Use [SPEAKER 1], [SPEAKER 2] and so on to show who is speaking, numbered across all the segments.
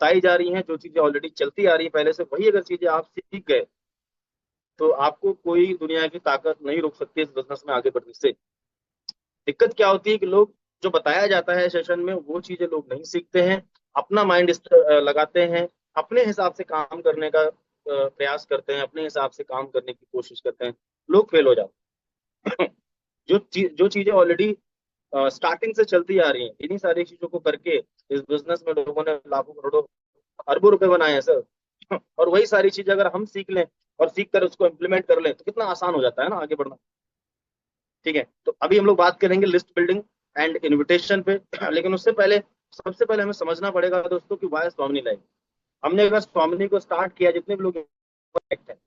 [SPEAKER 1] बताई जा रही हैं, जो चीजें ऑलरेडी चलती आ रही है पहले से, वही अगर चीजें आप सीख गए तो आपको कोई दुनिया की ताकत नहीं रोक सकती इस बिजनेस में आगे बढ़ने से। दिक्कत क्या होती है कि लोग, जो बताया जाता है सेशन में वो चीजें लोग नहीं सीखते हैं, अपना माइंड लगाते हैं, अपने हिसाब से काम करने का प्रयास करते हैं, अपने हिसाब से काम करने की कोशिश करते हैं, लोग फेल हो जाते हैं। जो चीजें ऑलरेडी स्टार्टिंग से चलती आ रही हैं, इन्हीं सारी चीजों को करके इस बिजनेस में लोगों ने लाखों करोड़ों अरबों रुपए बनाए हैं सर। और वही सारी चीजें अगर हम सीख लें और सीख कर उसको इम्प्लीमेंट कर लें तो कितना आसान हो जाता है ना आगे बढ़ना। ठीक है, तो अभी हम लोग बात करेंगे लिस्ट बिल्डिंग एंड इनविटेशन पे। लेकिन उससे पहले, सबसे पहले हमें समझना पड़ेगा दोस्तों कि वाई स्वामिनी लाइव। हमने अगर स्वामिनी को स्टार्ट किया, जितने भी लोग connect हैं,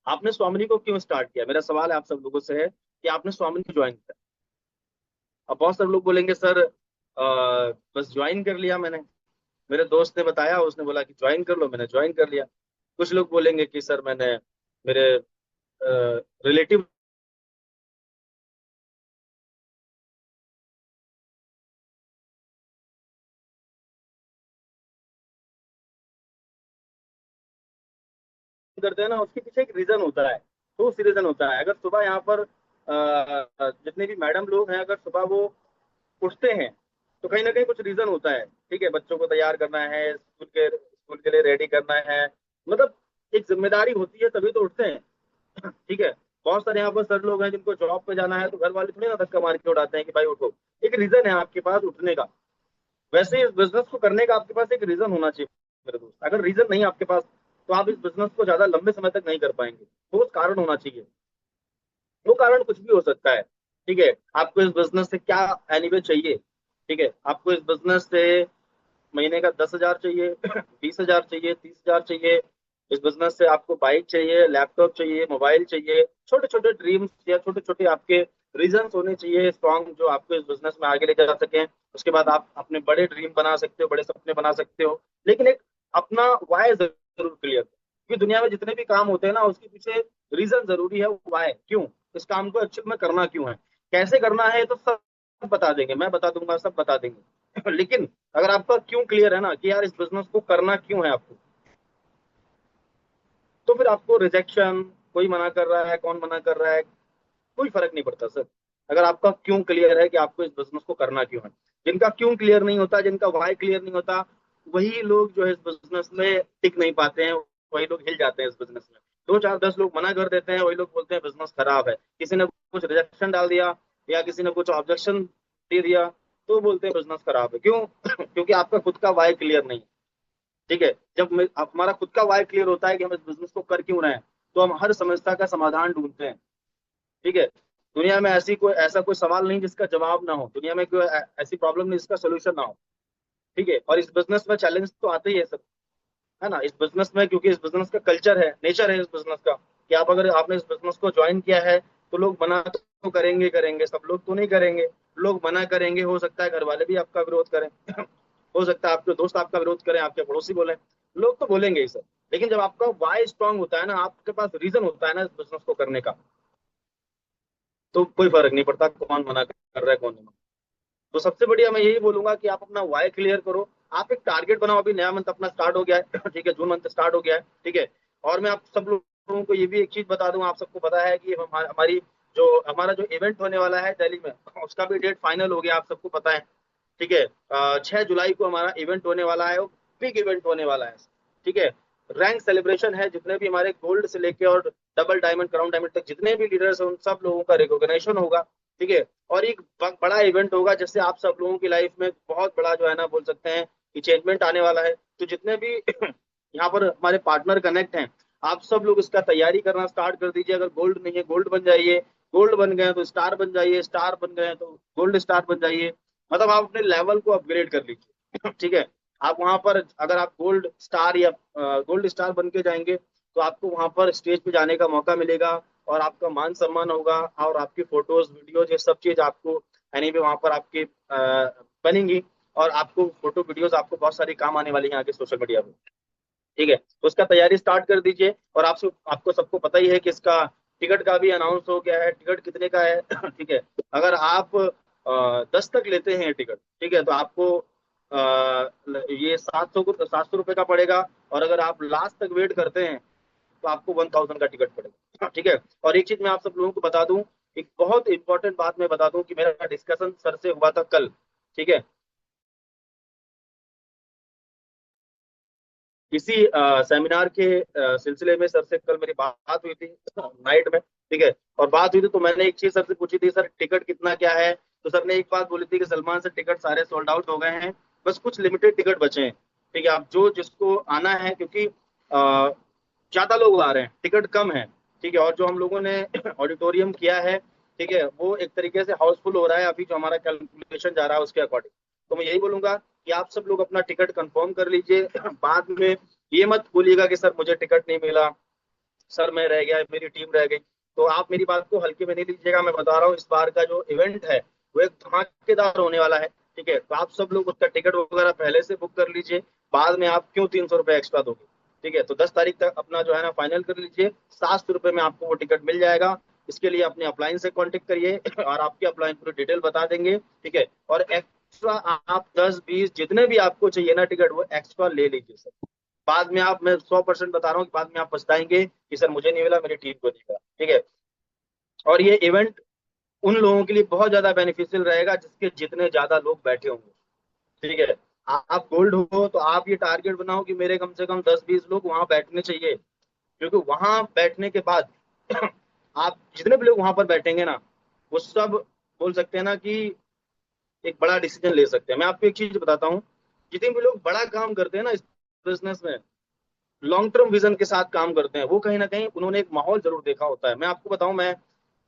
[SPEAKER 1] आपने स्वामिनी को क्यों स्टार्ट किया? मेरा सवाल है आप सब लोगों से है कि आपने स्वामिनी को ज्वाइन किया। अब बहुत सारे लोग बोलेंगे सर बस ज्वाइन कर लिया मैंने, मेरे दोस्त ने बताया, उसने बोला कि ज्वाइन कर लो, मैंने ज्वाइन कर लिया। कुछ लोग बोलेंगे कि सर मैंने, मेरे रिलेटिव करते हैं ना, उसके पीछे एक रीजन होता है। तो उस रीजन होता है, अगर सुबह यहाँ पर जितने भी मैडम लोग हैं, अगर सुबह वो उठते हैं तो कहीं ना कहीं कुछ रीजन होता है। ठीक है, बच्चों को तैयार करना है, स्कूल के लिए रेडी करना है, मतलब एक जिम्मेदारी होती है, तभी तो उठते हैं। ठीक है, बहुत सारे यहाँ पर सर लोग हैं जिनको जॉब पे जाना है, तो घर वाले थोड़ी ना धक्का मार के उठाते हैं कि भाई उठो। एक रीजन है आपके पास उठने का। वैसे ही इस बिजनेस को करने का आपके पास एक रीजन होना चाहिए मेरे दोस्त। अगर रीजन नहीं आपके पास तो आप इस बिजनेस को ज्यादा लंबे समय तक नहीं कर पाएंगे। तो उस कारण होना चाहिए। वो कारण कुछ भी हो सकता है। ठीक है, आपको इस बिजनेस से क्या एनीवे चाहिए? ठीक है, आपको इस बिजनेस से महीने का 10,000 चाहिए, 20,000 चाहिए, 30,000 चाहिए। इस बिजनेस से आपको बाइक चाहिए, लैपटॉप चाहिए, मोबाइल चाहिए। छोटे छोटे ड्रीम्स या छोटे छोटे आपके रीजन होने चाहिए स्ट्रॉन्ग, जो आपको इस बिजनेस में आगे ले जा सकें। उसके बाद आप अपने बड़े ड्रीम बना सकते हो, बड़े सपने बना सकते हो। लेकिन एक अपना वाई जरूर क्लियर, क्योंकि दुनिया में जितने भी काम होते हैं ना, उसके पीछे रीजन जरूरी है। वाई, क्यों इस काम को एक्चुअल में करना क्यों है, कैसे करना है, तो सब बता देंगे, मैं बता दूंगा, सब बता देंगे। लेकिन अगर आपका क्यों क्लियर है ना कि यार इस बिजनेस को करना क्यों है आपको, तो फिर आपको रिजेक्शन, कोई मना कर रहा है, कौन मना कर रहा है, कोई फर्क नहीं पड़ता सर। अगर आपका क्यों क्लियर है कि आपको इस बिजनेस को करना क्यों है। जिनका क्यों क्लियर नहीं होता, जिनका वाई क्लियर नहीं होता, वही लोग जो है इस बिजनेस में टिक नहीं पाते हैं, वही लोग हिल जाते हैं इस बिजनेस में। दो चार 10 लोग मना कर देते हैं, वही लोग बोलते हैं बिजनेस खराब है। किसी ने कुछ रिजेक्शन डाल दिया या किसी ने कुछ ऑब्जेक्शन दे दिया, तो बोलते हैं बिजनेस खराब है। क्यों? क्योंकि आपका खुद का वाई क्लियर नहीं है। ठीक है, जब हमारा खुद का वाई क्लियर होता है कि हम इस बिजनेस को कर क्यों रहे हैं, तो हम हर समस्या का समाधान ढूंढते हैं। ठीक है, दुनिया में ऐसा कोई सवाल नहीं जिसका जवाब ना हो, दुनिया में कोई ऐसी प्रॉब्लम नहीं जिसका सोल्यूशन ना हो। ठीक है, और इस बिजनेस में चैलेंज तो आते ही है सब, है ना। इस बिजनेस में, क्योंकि इस बिजनेस का कल्चर है, नेचर है इस बिजनेस का, कि आप अगर आपने इस बिजनेस को ज्वाइन किया है तो लोग मना तो करेंगे करेंगे, सब लोग तो नहीं करेंगे। लोग मना करेंगे, हो सकता है घर वाले भी आपका विरोध करें। हो सकता है आपके दोस्त आपका विरोध करें, आपके पड़ोसी बोले, लोग तो बोलेंगे ही सर। लेकिन जब आपका वाई स्ट्रांग होता है ना, आपके पास रीजन होता है ना इस बिजनेस को करने का, तो कोई फर्क नहीं पड़ता कौन मना कर रहा है, कौन नहीं। तो सबसे बढ़िया मैं यही बोलूंगा कि आप अपना वाई क्लियर करो। आप एक टारगेट बनाओ। अभी नया मंथ अपना स्टार्ट हो गया है। ठीक है, जून मंथ स्टार्ट हो गया है। ठीक है, और मैं आप सब लोगों को ये भी एक चीज बता दूं, आप सबको पता है कि हमारी जो हमारा जो इवेंट होने वाला है दिल्ली में, उसका भी डेट फाइनल हो गया, आप सबको पता है। ठीक है, 6 जुलाई को हमारा इवेंट होने वाला है, बिग इवेंट होने वाला है। ठीक है, रैंक सेलिब्रेशन है, जितने भी हमारे गोल्ड से लेके और डबल डायमंड, क्राउन डायमंड तक जितने भी लीडर्स हैं, उन सब लोगों का रिकॉग्निशन होगा। ठीक है, और एक बड़ा इवेंट होगा जिससे आप सब लोगों की लाइफ में बहुत बड़ा जो है ना, बोल सकते हैं कि चेंजमेंट आने वाला है। तो जितने भी यहाँ पर हमारे पार्टनर कनेक्ट हैं, आप सब लोग इसका तैयारी करना स्टार्ट कर दीजिए। अगर गोल्ड नहीं है, गोल्ड बन जाइए। गोल्ड बन गए हैं तो स्टार बन जाइए, स्टार बन गए हैं तो गोल्ड स्टार बन जाइए। मतलब आप अपने लेवल को अपग्रेड कर लीजिए। ठीक है, आप वहां पर अगर आप गोल्ड स्टार या गोल्ड स्टार बन के जाएंगे तो आपको वहां पर स्टेज पे जाने का मौका मिलेगा, और आपका मान सम्मान होगा, और आपकी फोटोज वीडियोज ये सब चीज आपको यानी भी वहां पर आपकी बनेंगी। और आपको फोटो वीडियोज आपको बहुत सारी काम आने वाली है आगे सोशल मीडिया पे। ठीक है, तो उसका तैयारी स्टार्ट कर दीजिए। और आपसे आपको सबको पता ही है कि इसका टिकट का भी अनाउंस हो गया है, टिकट कितने का है। ठीक है, अगर आप 10 तक लेते हैं टिकट, ठीक है, तो आपको ये 700 रुपये का पड़ेगा। और अगर आप लास्ट तक वेट करते हैं तो आपको 1000 का टिकट पड़ेगा, ठीक है। और एक चीज मैं आप सब लोगों को बता दूं, एक बहुत इंपॉर्टेंट बात मैं बता दूं कि मेरा डिस्कशन सर से हुआ था कल, ठीक है। इसी सेमिनार के सिलसिले में सर से कल मेरी बात हुई थी नाइट में, ठीक है। और बात हुई थी तो मैंने एक चीज सर से पूछी थी, सर टिकट कितना क्या है। तो सर ने एक बात बोली थी कि सलमान से टिकट सारे सोल्ड आउट हो गए हैं, बस कुछ लिमिटेड टिकट बचे हैं, ठीक है। आप जो जिसको आना है, क्योंकि ज्यादा लोग आ रहे हैं, टिकट कम है, ठीक है। और जो हम लोगों ने ऑडिटोरियम किया है, ठीक है, वो एक तरीके से हाउसफुल हो रहा है अभी, जो हमारा कैलकुलेशन जा रहा है उसके अकॉर्डिंग। तो मैं यही बोलूंगा कि आप सब लोग अपना टिकट कंफर्म कर लीजिए। बाद में ये मत बोलिएगा कि सर मुझे टिकट नहीं मिला, सर मैं रह गया, मेरी टीम रह गई। तो आप मेरी बात को हल्के में नहीं लीजिएगा, मैं बता रहा हूँ इस बार का जो इवेंट है वो एक धमाकेदार होने वाला है, ठीक है। तो आप सब लोग उसका टिकट वगैरह पहले से बुक कर लीजिए, बाद में आप क्यों 300 रुपये एक्स्ट्रा दोगे, ठीक है। तो 10 तारीख तक अपना जो है ना फाइनल कर लीजिए, 700 रुपये में आपको वो टिकट मिल जाएगा। इसके लिए अपने अपलाइन से कांटेक्ट करिए और आपके अपलाइन पूरी डिटेल बता देंगे, ठीक है। और एक्स्ट्रा आप 10 20 जितने भी आपको चाहिए ना टिकट, वो एक्स्ट्रा ले लीजिए सर। बाद में आप, मैं 100% बता रहा हूँ कि बाद में आप पछताएंगे कि सर मुझे नहीं मिला, मेरी टीम को नहीं मिला, ठीक है। और ये इवेंट उन लोगों के लिए बहुत ज्यादा बेनिफिशियल रहेगा जिसके जितने ज्यादा लोग बैठे होंगे, ठीक है। आप गोल्ड हो तो आप ये टारगेट बनाओ कि मेरे कम से कम 10 20 लोग वहां बैठने चाहिए, क्योंकि वहां बैठने के बाद आप जितने भी लोग वहां पर बैठेंगे ना, वो सब बोल सकते हैं ना कि एक बड़ा डिसीजन ले सकते हैं। मैं आपको एक चीज बताता हूँ, जितने भी लोग बड़ा काम करते हैं ना इस बिजनेस में, लॉन्ग टर्म विजन के साथ काम करते हैं, वो कहीं ना कहीं उन्होंने एक माहौल जरूर देखा होता है। मैं आपको बताऊं, मैं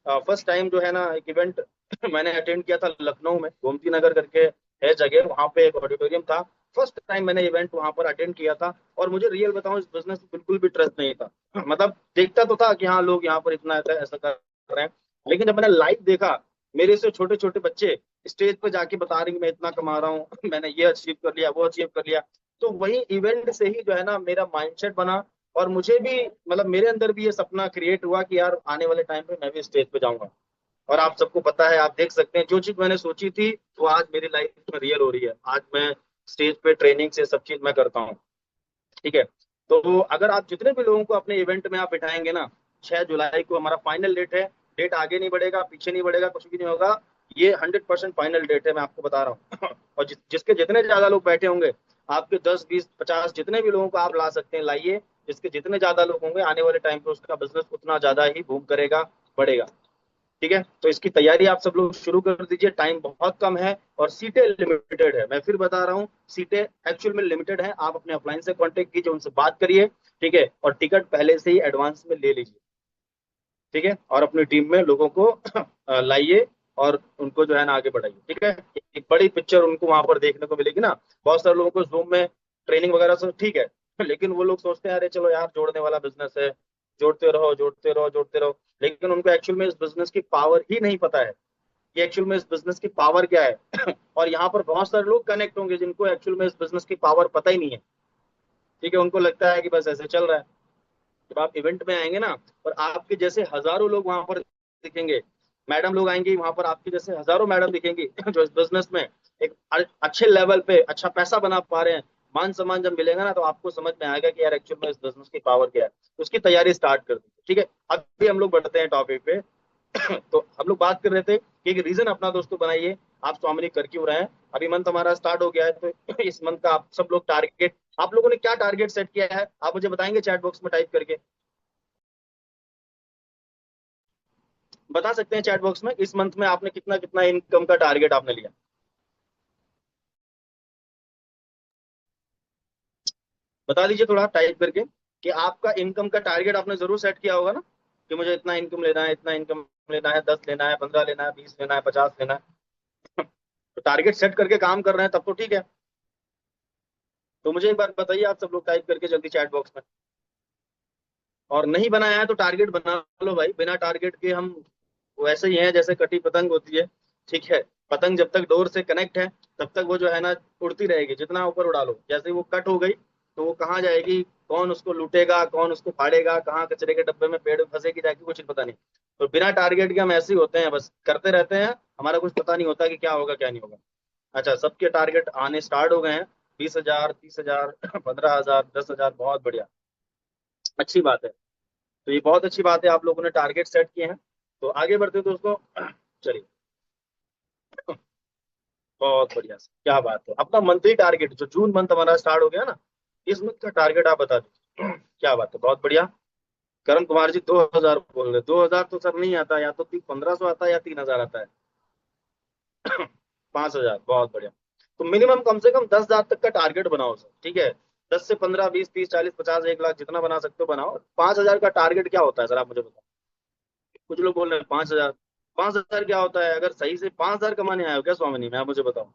[SPEAKER 1] फर्स्ट टाइम जो है ना एक इवेंट मैंने अटेंड किया था लखनऊ में, गोमती नगर करके है जगह, वहां पे एक ऑडिटोरियम था। फर्स्ट टाइम मैंने इवेंट वहां पर अटेंड किया था, और मुझे रियल बताऊं इस बिजनेस में बिल्कुल भी ट्रस्ट नहीं था। मतलब देखता तो था कि हाँ लोग यहाँ पर इतना ऐसा ऐसा कर रहे हैं, लेकिन जब मैंने लाइव देखा, मेरे से छोटे छोटे बच्चे स्टेज पे जाके बता रहे हैं कि मैं इतना कमा रहा हूँ मैंने ये अचीव कर लिया, वो अचीव कर लिया। तो वही इवेंट से ही जो है ना मेरा माइंडसेट बना, और मुझे भी मतलब मेरे अंदर भी ये सपना क्रिएट हुआ कि यार आने वाले टाइम पे मैं भी स्टेज पे जाऊंगा। और आप सबको पता है, आप देख सकते हैं जो चीज मैंने सोची थी वो आज मेरी लाइफ में रियल हो रही है। आज मैं स्टेज पे ट्रेनिंग से सब चीज मैं करता हूँ, ठीक है। तो अगर आप जितने भी लोगों को अपने इवेंट में आप बिठाएंगे ना, 6 जुलाई को हमारा फाइनल डेट है। डेट आगे नहीं बढ़ेगा, पीछे नहीं बढ़ेगा, कुछ भी नहीं होगा। ये 100% फाइनल डेट है, मैं आपको बता रहा हूँ और जिसके जितने ज्यादा लोग बैठे होंगे, आपके 10 20 50 जितने भी लोगों को आप ला सकते हैं लाइए। जिसके जितने ज्यादा लोग होंगे आने वाले टाइम पे उसका बिजनेस उतना ज्यादा ही बूम करेगा, बढ़ेगा, ठीक है। तो इसकी तैयारी आप सब लोग शुरू कर दीजिए, टाइम बहुत कम है और सीटें लिमिटेड है। मैं फिर बता रहा हूँ, सीटें एक्चुअल में लिमिटेड है। आप अपने अपलाइन से कांटेक्ट कीजिए, उनसे बात करिए, ठीक है। और टिकट पहले से ही एडवांस में ले लीजिए, ठीक है। और अपनी टीम में लोगों को लाइए और उनको जो है ना आगे बढ़ाइए, ठीक है। एक बड़ी पिक्चर उनको वहां पर देखने को मिलेगी ना। बहुत सारे लोगों को जूम में ट्रेनिंग वगैरह सब ठीक है लेकिन वो लोग सोचते हैं अरे चलो यार जोड़ने वाला बिजनेस है, जोड़ते रहो जोड़ते रहो जोड़ते रहो। लेकिन उनको एक्चुअल में इस बिजनेस की पावर ही नहीं पता है कि एक्चुअल में इस बिजनेस की पावर क्या है और यहाँ पर बहुत सारे लोग कनेक्ट होंगे जिनको एक्चुअल में इस बिजनेस की पावर पता ही नहीं है, ठीक है। उनको लगता है कि बस ऐसे चल रहा है। जब आप इवेंट में आएंगे ना, और आपके जैसे हजारों लोग वहां पर दिखेंगे, मैडम लोग आएंगी वहां पर, आपके जैसे हजारों मैडम दिखेंगी जो इस बिजनेस में एक अच्छे लेवल पे अच्छा पैसा बना पा रहे हैं, मान सम्मान जब मिलेगा ना, तो आपको समझ में आएगा कि यार एक्चुअल में इस बिजनेस की पावर क्या है। उसकी तैयारी स्टार्ट कर दी, ठीक है। अभी हम लोग बढ़ते हैं टॉपिक पे तो हम लोग बात कर रहे थे कि एक रीजन अपना दोस्तों बनाइए, आप स्वामिनी कर क्यों रहे हैं। अभी मंथ हमारा स्टार्ट हो गया है, तो इस मंथ का आप सब लोग टारगेट, आप लोगों ने क्या टारगेट सेट किया है आप मुझे बताएंगे चैट बॉक्स में टाइप करके। बता सकते हैं चैट बॉक्स में इस मंथ में आपने कितना कितना इनकम का टारगेट आपने लिया। बता दीजिए थोड़ा टाइप करके कि आपका इनकम का टारगेट आपने जरूर सेट किया होगा ना, कि मुझे इतना इनकम लेना है, इतना इनकम लेना है, 10 लेना है, 15 लेना है, 20 लेना है, 50 लेना है तो टारगेट सेट करके काम कर रहे हैं तब तो ठीक है। तो मुझे एक बार बताइए आप सब लोग टाइप करके जल्दी चैट बॉक्स में। और नहीं बनाया है तो टारगेट बना लो भाई, बिना टारगेट के हम वैसे ही हैं जैसे कटी पतंग होती है, ठीक है। पतंग जब तक डोर से कनेक्ट है तब तक वो जो है ना उड़ती रहेगी, जितना ऊपर उड़ा लो, जैसे ही वो कट हो गई तो वो कहाँ जाएगी, कौन उसको लूटेगा, कौन उसको फाड़ेगा, कहाँ कचरे के डब्बे में पेड़ में फंसेगी जाके, कुछ पता नहीं। तो बिना टारगेट के हम ऐसे ही होते हैं, बस करते रहते हैं, हमारा कुछ पता नहीं होता कि क्या होगा क्या नहीं होगा। अच्छा, सबके टारगेट आने स्टार्ट हो गए हैं, 20,000, 30,000, 15,000, 10,000, बहुत बढ़िया, अच्छी बात है। तो ये बहुत अच्छी बात है, आप लोगों ने टारगेट सेट किए हैं। तो आगे बढ़ते हैं दोस्तों। चलिए, बहुत बढ़िया से, क्या बात है, अपना मंथली टारगेट जो जून मंथ हमारा स्टार्ट हो गया ना, इस मंथ का टारगेट आप बता दीजिए। क्या बात है, बहुत बढ़िया। करण कुमार जी 2,000 बोल रहे, 2,000 तो सर नहीं आता, या तो 1,500 आता है या 3,000 आता है। 5,000, बहुत बढ़िया। तो मिनिमम कम से कम 10,000 तक का टारगेट बनाओ सर, ठीक है। 10 से 15, 20, 30, 40, 50, 1 लाख जितना बना सकते हो बनाओ। 5,000 का टारगेट क्या होता है सर, आप मुझे बताओ। कुछ लोग बोल रहे हैं 5,000। 5,000 क्या होता है, अगर सही से 5,000 कमाने आए हो क्या स्वामी में, आप मुझे बताओ।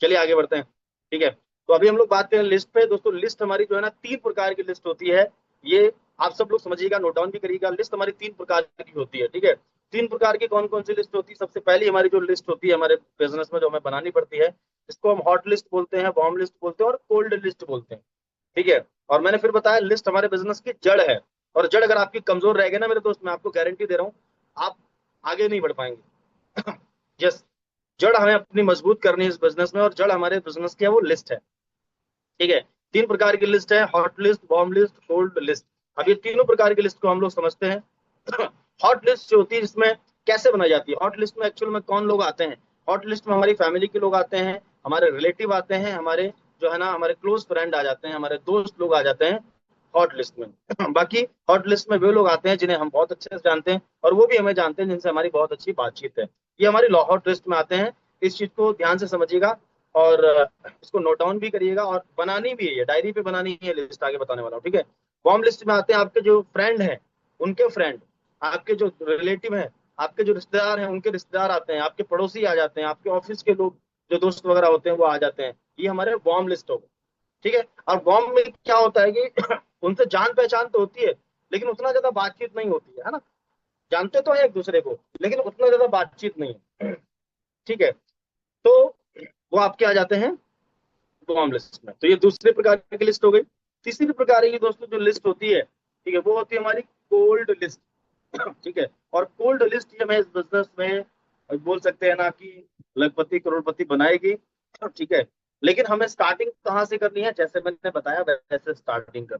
[SPEAKER 1] चलिए आगे बढ़ते हैं, ठीक है। तो अभी हम लोग बात करें लिस्ट पे दोस्तों। लिस्ट हमारी जो है ना, 3 प्रकार की लिस्ट होती है। ये आप सब लोग समझिएगा, नोट डाउन भी करिएगा। लिस्ट हमारी 3 प्रकार की होती है, ठीक है। 3 प्रकार की कौन कौन सी लिस्ट होती है? सबसे पहली हमारी जो लिस्ट होती है हमारे बिजनेस में, जो हमें बनानी पड़ती है, इसको हम हॉट लिस्ट बोलते हैं, वार्म लिस्ट बोलते हैं और कोल्ड लिस्ट बोलते हैं, ठीक है। और मैंने फिर बताया, लिस्ट हमारे बिजनेस की जड़ है। और जड़ अगर आपकी कमजोर रह गई ना मेरे दोस्त, मैं आपको गारंटी दे रहा हूँ, आप आगे नहीं बढ़ पाएंगे। यस, जड़ हमें अपनी मजबूत करनी है इस बिजनेस में, और जड़ हमारे बिजनेस की है वो लिस्ट है, ठीक है। 3 प्रकार की लिस्ट है, hot list, warm list, cold list. अब ये तीनों प्रकार की लिस्ट को हम लोग समझते हैं। हॉट लिस्ट जो होती है, इसमें कैसे बनाई जाती है? हॉट लिस्ट में एक्चुअल में कौन लोग आते हैं? हॉट लिस्ट में हमारी फैमिली के लोग आते हैं, हमारे रिलेटिव आते हैं, हमारे जो है ना हमारे क्लोज फ्रेंड आ जाते हैं, हमारे दोस्त लोग आ जाते हैं हॉट लिस्ट में। बाकी हॉट लिस्ट में वे लोग आते हैं जिन्हें हम बहुत अच्छे से जानते हैं, और वो भी हमें जानते हैं, जिनसे हमारी बहुत अच्छी बातचीत है। ये हमारी हॉट लिस्ट में आते हैं। इस चीज को ध्यान से समझिएगा, और इसको नोट डाउन भी करिएगा, और बनानी भी है, ये डायरी पे बनानी है लिस्ट, आगे बताने वाला हूँ, ठीक है। वार्म लिस्ट में आते हैं आपके जो फ्रेंड हैं, उनके फ्रेंड, आपके जो रिलेटिव हैं, आपके जो रिश्तेदार हैं, उनके रिश्तेदार आते हैं, आपके पड़ोसी आ जाते हैं, आपके ऑफिस के लोग जो दोस्त वगैरह होते हैं वो आ जाते हैं। ये हमारे वार्म लिस्ट हो गए, ठीक है। और वार्म में क्या होता है कि उनसे जान पहचान तो होती है, लेकिन उतना ज्यादा बातचीत नहीं होती है ना। जानते तो है एक दूसरे को, लेकिन उतना ज्यादा बातचीत नहीं है, ठीक है। तो वो आपके आ जाते हैं वार्म लिस्ट में। तो ये दूसरे प्रकार की लिस्ट हो गई। तीसरी प्रकार की दोस्तों जो लिस्ट होती है, ठीक है, वो होती है हमारी कोल्ड लिस्ट। ठीक है। और कोल्ड लिस्ट ही हमें इस बिजनेस में बोल सकते हैं ना कि लखपति करोड़पति बनाएगी, ठीक है। लेकिन हमें स्टार्टिंग कहाँ से करनी है, जैसे मैंने बताया वैसे स्टार्टिंग कर।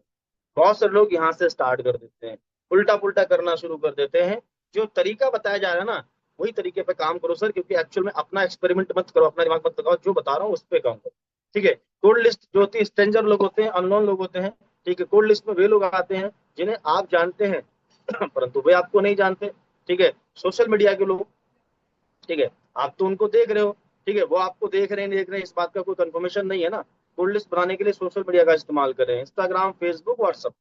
[SPEAKER 1] बहुत सारे लोग यहाँ से स्टार्ट कर देते हैं, उल्टा पुल्टा करना शुरू कर देते हैं। जो तरीका बताया जा रहा है ना, वही तरीके पे काम करो सर, क्योंकि एक्चुअल में अपना एक्सपेरिमेंट मत करो, अपना दिमाग मत लगाओ, जो बता रहा हूँ उस पर काम करो, ठीक है। कोल्ड लिस्ट जो होती है, स्ट्रेंजर लोग होते हैं, अननोन लोग होते हैं, ठीक है। कोल्ड लिस्ट में वे लोग आते हैं जिन्हें आप जानते हैं, परंतु वे आपको नहीं जानते, ठीक है। सोशल मीडिया के लोग, ठीक है, आप तो उनको देख रहे हो, ठीक है, वो आपको देख रहे हैं नहीं देख रहे हैं इस बात का कोई कंफर्मेशन नहीं है ना। कोल्ड लिस्ट बनाने के लिए सोशल मीडिया का इस्तेमाल करें, इंस्टाग्राम, फेसबुक, व्हाट्सअप,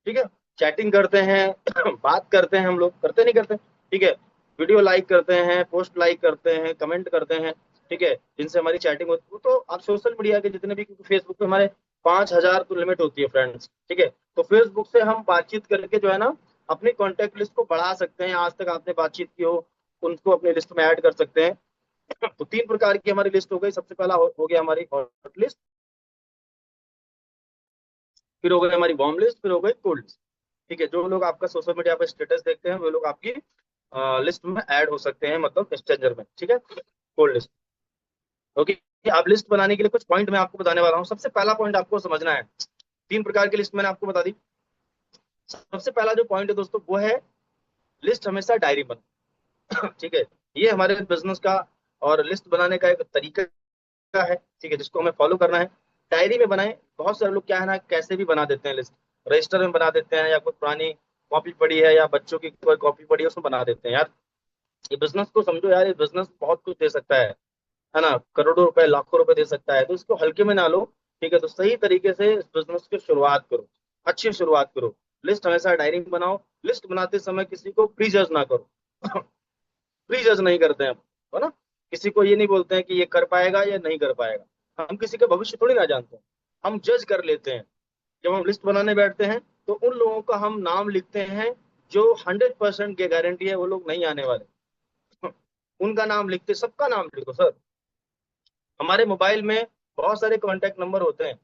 [SPEAKER 1] ठीक है। चैटिंग करते हैं, बात करते हैं, हम लोग करते नहीं करते, ठीक है। वीडियो लाइक करते हैं, पोस्ट लाइक करते हैं, कमेंट करते हैं, ठीक है, जिनसे हमारी चैटिंग होती है। तो आप सोशल मीडिया के जितने भी, क्योंकि फेसबुक पे हमारे 5,000 तो लिमिट होती है फ्रेंड्स, ठीक है। तो फेसबुक से हम बातचीत करके जो है ना, अपनी कॉन्टेक्ट लिस्ट को बढ़ा सकते हैं। आज तक आपने बातचीत की हो, उनको अपनी लिस्ट में ऐड कर सकते हैं। तो 3 प्रकार की हमारी लिस्ट हो गई। सबसे पहला हो गया हमारी हॉट लिस्ट, फिर हो गई हमारी वार्म लिस्ट, फिर हो गई कोल्ड लिस्ट, ठीक है। जो लोग आपका सोशल मीडिया पर स्टेटस देखते हैं, वो लोग आपकी लिस्ट में ऐड हो सकते हैं, मतलब स्ट्रेंजर में, ठीक है, कोल्ड लिस्ट। ओके। अब लिस्ट बनाने के लिए कुछ पॉइंट मैं आपको बताने वाला हूँ। सबसे पहला पॉइंट आपको समझना है, 3 प्रकार की लिस्ट मैंने आपको बता दी। सबसे पहला जो पॉइंट है दोस्तों, वो है लिस्ट हमेशा डायरी बन, ठीक है। ये हमारे बिजनेस का और लिस्ट बनाने का एक तरीका है, ठीक है, जिसको हमें फॉलो करना है। डायरी में बनाएं। बहुत सारे लोग क्या है ना, कैसे भी बना देते हैं लिस्ट, रजिस्टर में बना देते हैं, या कोई पुरानी कॉपी पड़ी है, या बच्चों की कोई कॉपी पड़ी है उसमें बना देते हैं। यार, ये बिजनेस को समझो यार, ये बिजनेस बहुत कुछ दे सकता है ना, करोड़ों रुपए, लाखों रुपए दे सकता है, तो इसको हल्के में ना लो, ठीक है। तो सही तरीके से इस बिजनेस की शुरुआत करो, अच्छी शुरुआत करो। लिस्ट हमेशा डायरी में बनाओ। लिस्ट बनाते समय किसी को प्री जज ना करो। प्री जज नहीं करते हैं हम, है ना। किसी को ये नहीं बोलते हैं कि ये कर पाएगा या नहीं कर पाएगा। हम किसी का भविष्य थोड़ी ना जानते हैं, हम जज कर लेते हैं। जब हम लिस्ट बनाने बैठते हैं, तो उन लोगों का हम नाम लिखते हैं जो 100% की गारंटी है वो लोग नहीं आने वाले। उनका नाम लिखते, सबका नाम लिखो सर। हमारे मोबाइल में बहुत सारे कॉन्टैक्ट नंबर होते हैं,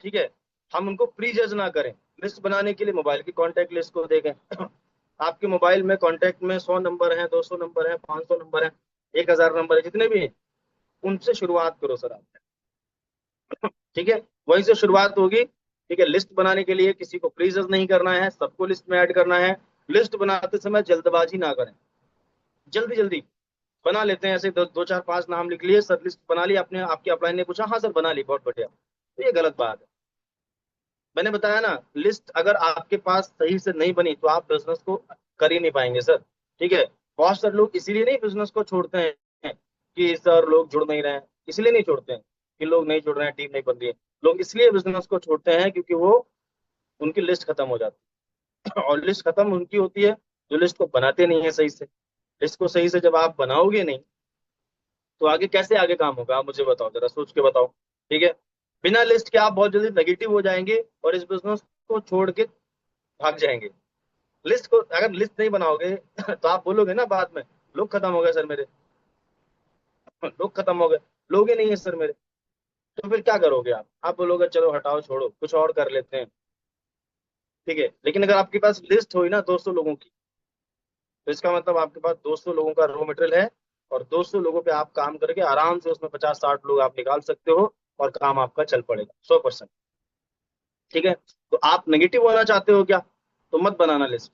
[SPEAKER 1] ठीक है। हम उनको प्री जज ना करें। लिस्ट बनाने के लिए मोबाइल की कॉन्टैक्ट लिस्ट को देखें। आपके मोबाइल में कांटेक्ट में 100 नंबर हैं, 200 नंबर हैं, 500 नंबर हैं, 1000 नंबर है, जितने भी हैं, उनसे शुरुआत करो सर आप। ठीक है, वहीं से शुरुआत होगी। ठीक है, लिस्ट बनाने के लिए किसी को प्लीज नहीं करना है, सबको लिस्ट में ऐड करना है। लिस्ट बनाते समय जल्दबाजी ना करें, जल्दी जल्दी बना लेते हैं ऐसे दो, दो चार पांच नाम लिख लिए सर, लिस्ट बना ली आपने, आपके अपलाइन ने पूछा हाँ सर बना ली, बहुत बढ़िया, तो ये गलत बात है। मैंने बताया ना, लिस्ट अगर आपके पास सही से नहीं बनी तो आप बिजनेस को कर ही नहीं पाएंगे सर। ठीक है, बहुत सारे लोग इसीलिए नहीं बिजनेस को छोड़ते हैं कि सर लोग जुड़ नहीं रहे हैं, इसलिए नहीं छोड़ते हैं कि लोग नहीं जुड़ रहे हैं, टीम नहीं बन रही है। लोग इसलिए बिजनेस को छोड़ते हैं क्योंकि वो उनकी लिस्ट खत्म हो जाती है। और लिस्ट खत्म उनकी होती है जो लिस्ट को बनाते नहीं है सही से। लिस्ट को सही से जब आप बनाओगे नहीं तो आगे कैसे आगे काम होगा, आप मुझे बताओ, जरा सोच के बताओ। ठीक है, बिना लिस्ट के आप बहुत जल्दी नेगेटिव हो जाएंगे और इस बिजनेस को छोड़ के भाग जाएंगे। लिस्ट को अगर लिस्ट नहीं बनाओगे तो आप बोलोगे ना बाद में, लोग खत्म हो गए सर मेरे, लोग खत्म हो गए, लोग ही नहीं है सर मेरे। तो फिर क्या करोगे आप बोलोगे चलो हटाओ छोड़ो कुछ और कर लेते हैं। ठीक है, लेकिन अगर आपके पास लिस्ट हुई ना 200 लोगों की, तो इसका मतलब आपके पास 200 लोगों का रॉ मटेरियल है, और 200 लोगों पे आप काम करके आराम से उसमें 50-60 लोग आप निकाल सकते हो, और काम आपका चल पड़ेगा 100%। ठीक है, तो आप नेगेटिव होना चाहते हो क्या, तो मत बनाना लिस्ट।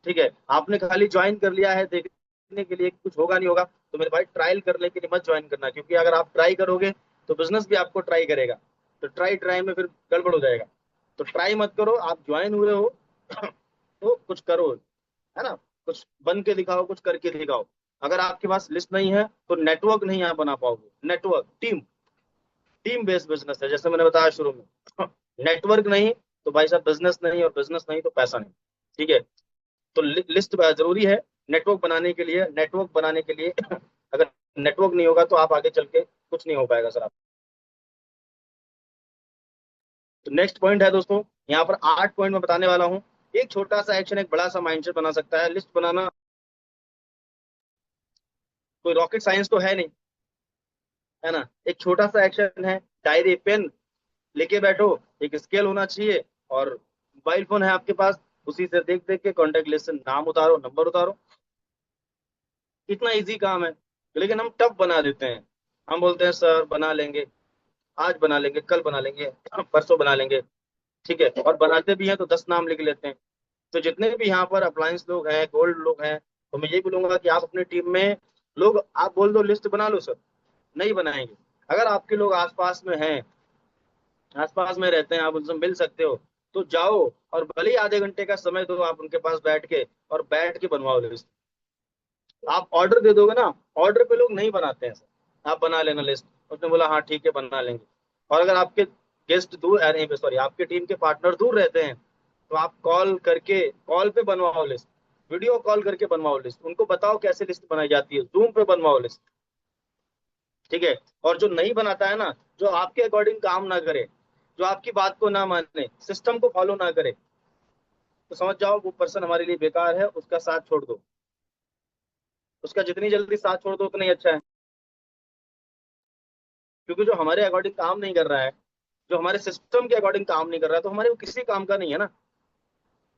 [SPEAKER 1] ठीक है, आपने खाली ज्वाइन कर लिया है देखने के लिए कि कुछ होगा नहीं होगा, तो मेरे भाई ट्रायल करने के लिए मत ज्वाइन करना, क्योंकि अगर आप ट्राई करोगे तो बिजनेस भी आपको ट्राई करेगा, तो ट्राई ट्राई में फिर गड़बड़ हो जाएगा। तो ट्राई मत करो, आप ज्वाइन हुए हो तो कुछ करो, है ना, कुछ बन के दिखाओ, कुछ करके दिखाओ। अगर आपके पास लिस्ट नहीं है तो नेटवर्क नहीं आप बना पाओगे, network team, team based business है जैसे मैंने बताया शुरू में। नेटवर्क नहीं तो भाई साहब बिजनेस नहीं, और बिजनेस नहीं तो पैसा नहीं। ठीक है, तो लिस्ट जरूरी है नेटवर्क बनाने के लिए, नेटवर्क बनाने के लिए अगर नेटवर्क नहीं होगा तो आप आगे चल के कुछ नहीं हो पाएगा सर आप। तो नेक्स्ट पॉइंट है दोस्तों, यहाँ पर 8 पॉइंट मैं बताने वाला हूँ। एक छोटा सा एक्शन एक बड़ा सा माइंडसेट बना सकता है। लिस्ट बनाना कोई रॉकेट साइंस तो है नहीं, है ना, एक छोटा सा एक्शन है। डायरी पेन लेके बैठो, एक स्केल होना चाहिए, और मोबाइल फोन है आपके पास, उसी से देख देख के कॉन्टेक्ट लिस्ट से नाम उतारो, नंबर उतारो। इतना इजी काम है, लेकिन हम टफ बना देते हैं। हम बोलते हैं सर बना लेंगे, आज बना लेंगे, कल बना लेंगे, परसों बना लेंगे। ठीक है, और बनाते भी हैं तो 10 नाम लिख लेते हैं। तो जितने भी यहाँ पर अप्लायंस लोग हैं, गोल्ड लोग हैं, तो मैं यही बोलूंगा कि आप अपनी टीम में लोग आप बोल दो लिस्ट बना लो सर, नहीं बनाएंगे। अगर आपके लोग आसपास में हैं, आसपास में रहते हैं, आप उनसे मिल सकते हो, तो जाओ, और भले ही आधे घंटे का समय दो आप उनके पास बैठ के, और बैठ के बनवाओ लिस्ट। आप ऑर्डर दे दोगे ना, ऑर्डर पे लोग नहीं बनाते हैं सर, आप बना लेना लिस्ट। उसने बोला हाँ ठीक है बना लेंगे। और अगर आपके गेस्ट दूर, अरे सॉरी, आपके टीम के पार्टनर दूर रहते हैं, तो आप कॉल करके, कॉल पे बनवाओ लिस्ट, वीडियो कॉल करके बनवाओ लिस्ट, उनको बताओ कैसे लिस्ट बनाई जाती है, जूम पे बनवाओ लिस्ट। ठीक है, और जो नहीं बनाता है ना, जो आपके अकॉर्डिंग काम ना करे, जो आपकी बात को ना माने, सिस्टम को फॉलो ना करे, तो समझ जाओ वो पर्सन हमारे लिए बेकार है, उसका साथ छोड़ दो। उसका जितनी जल्दी साथ छोड़ दो उतना ही अच्छा है। क्योंकि जो हमारे अकॉर्डिंग काम नहीं कर रहा है, जो हमारे सिस्टम के अकॉर्डिंग काम नहीं कर रहा है, तो हमारे वो किसी काम का नहीं है ना।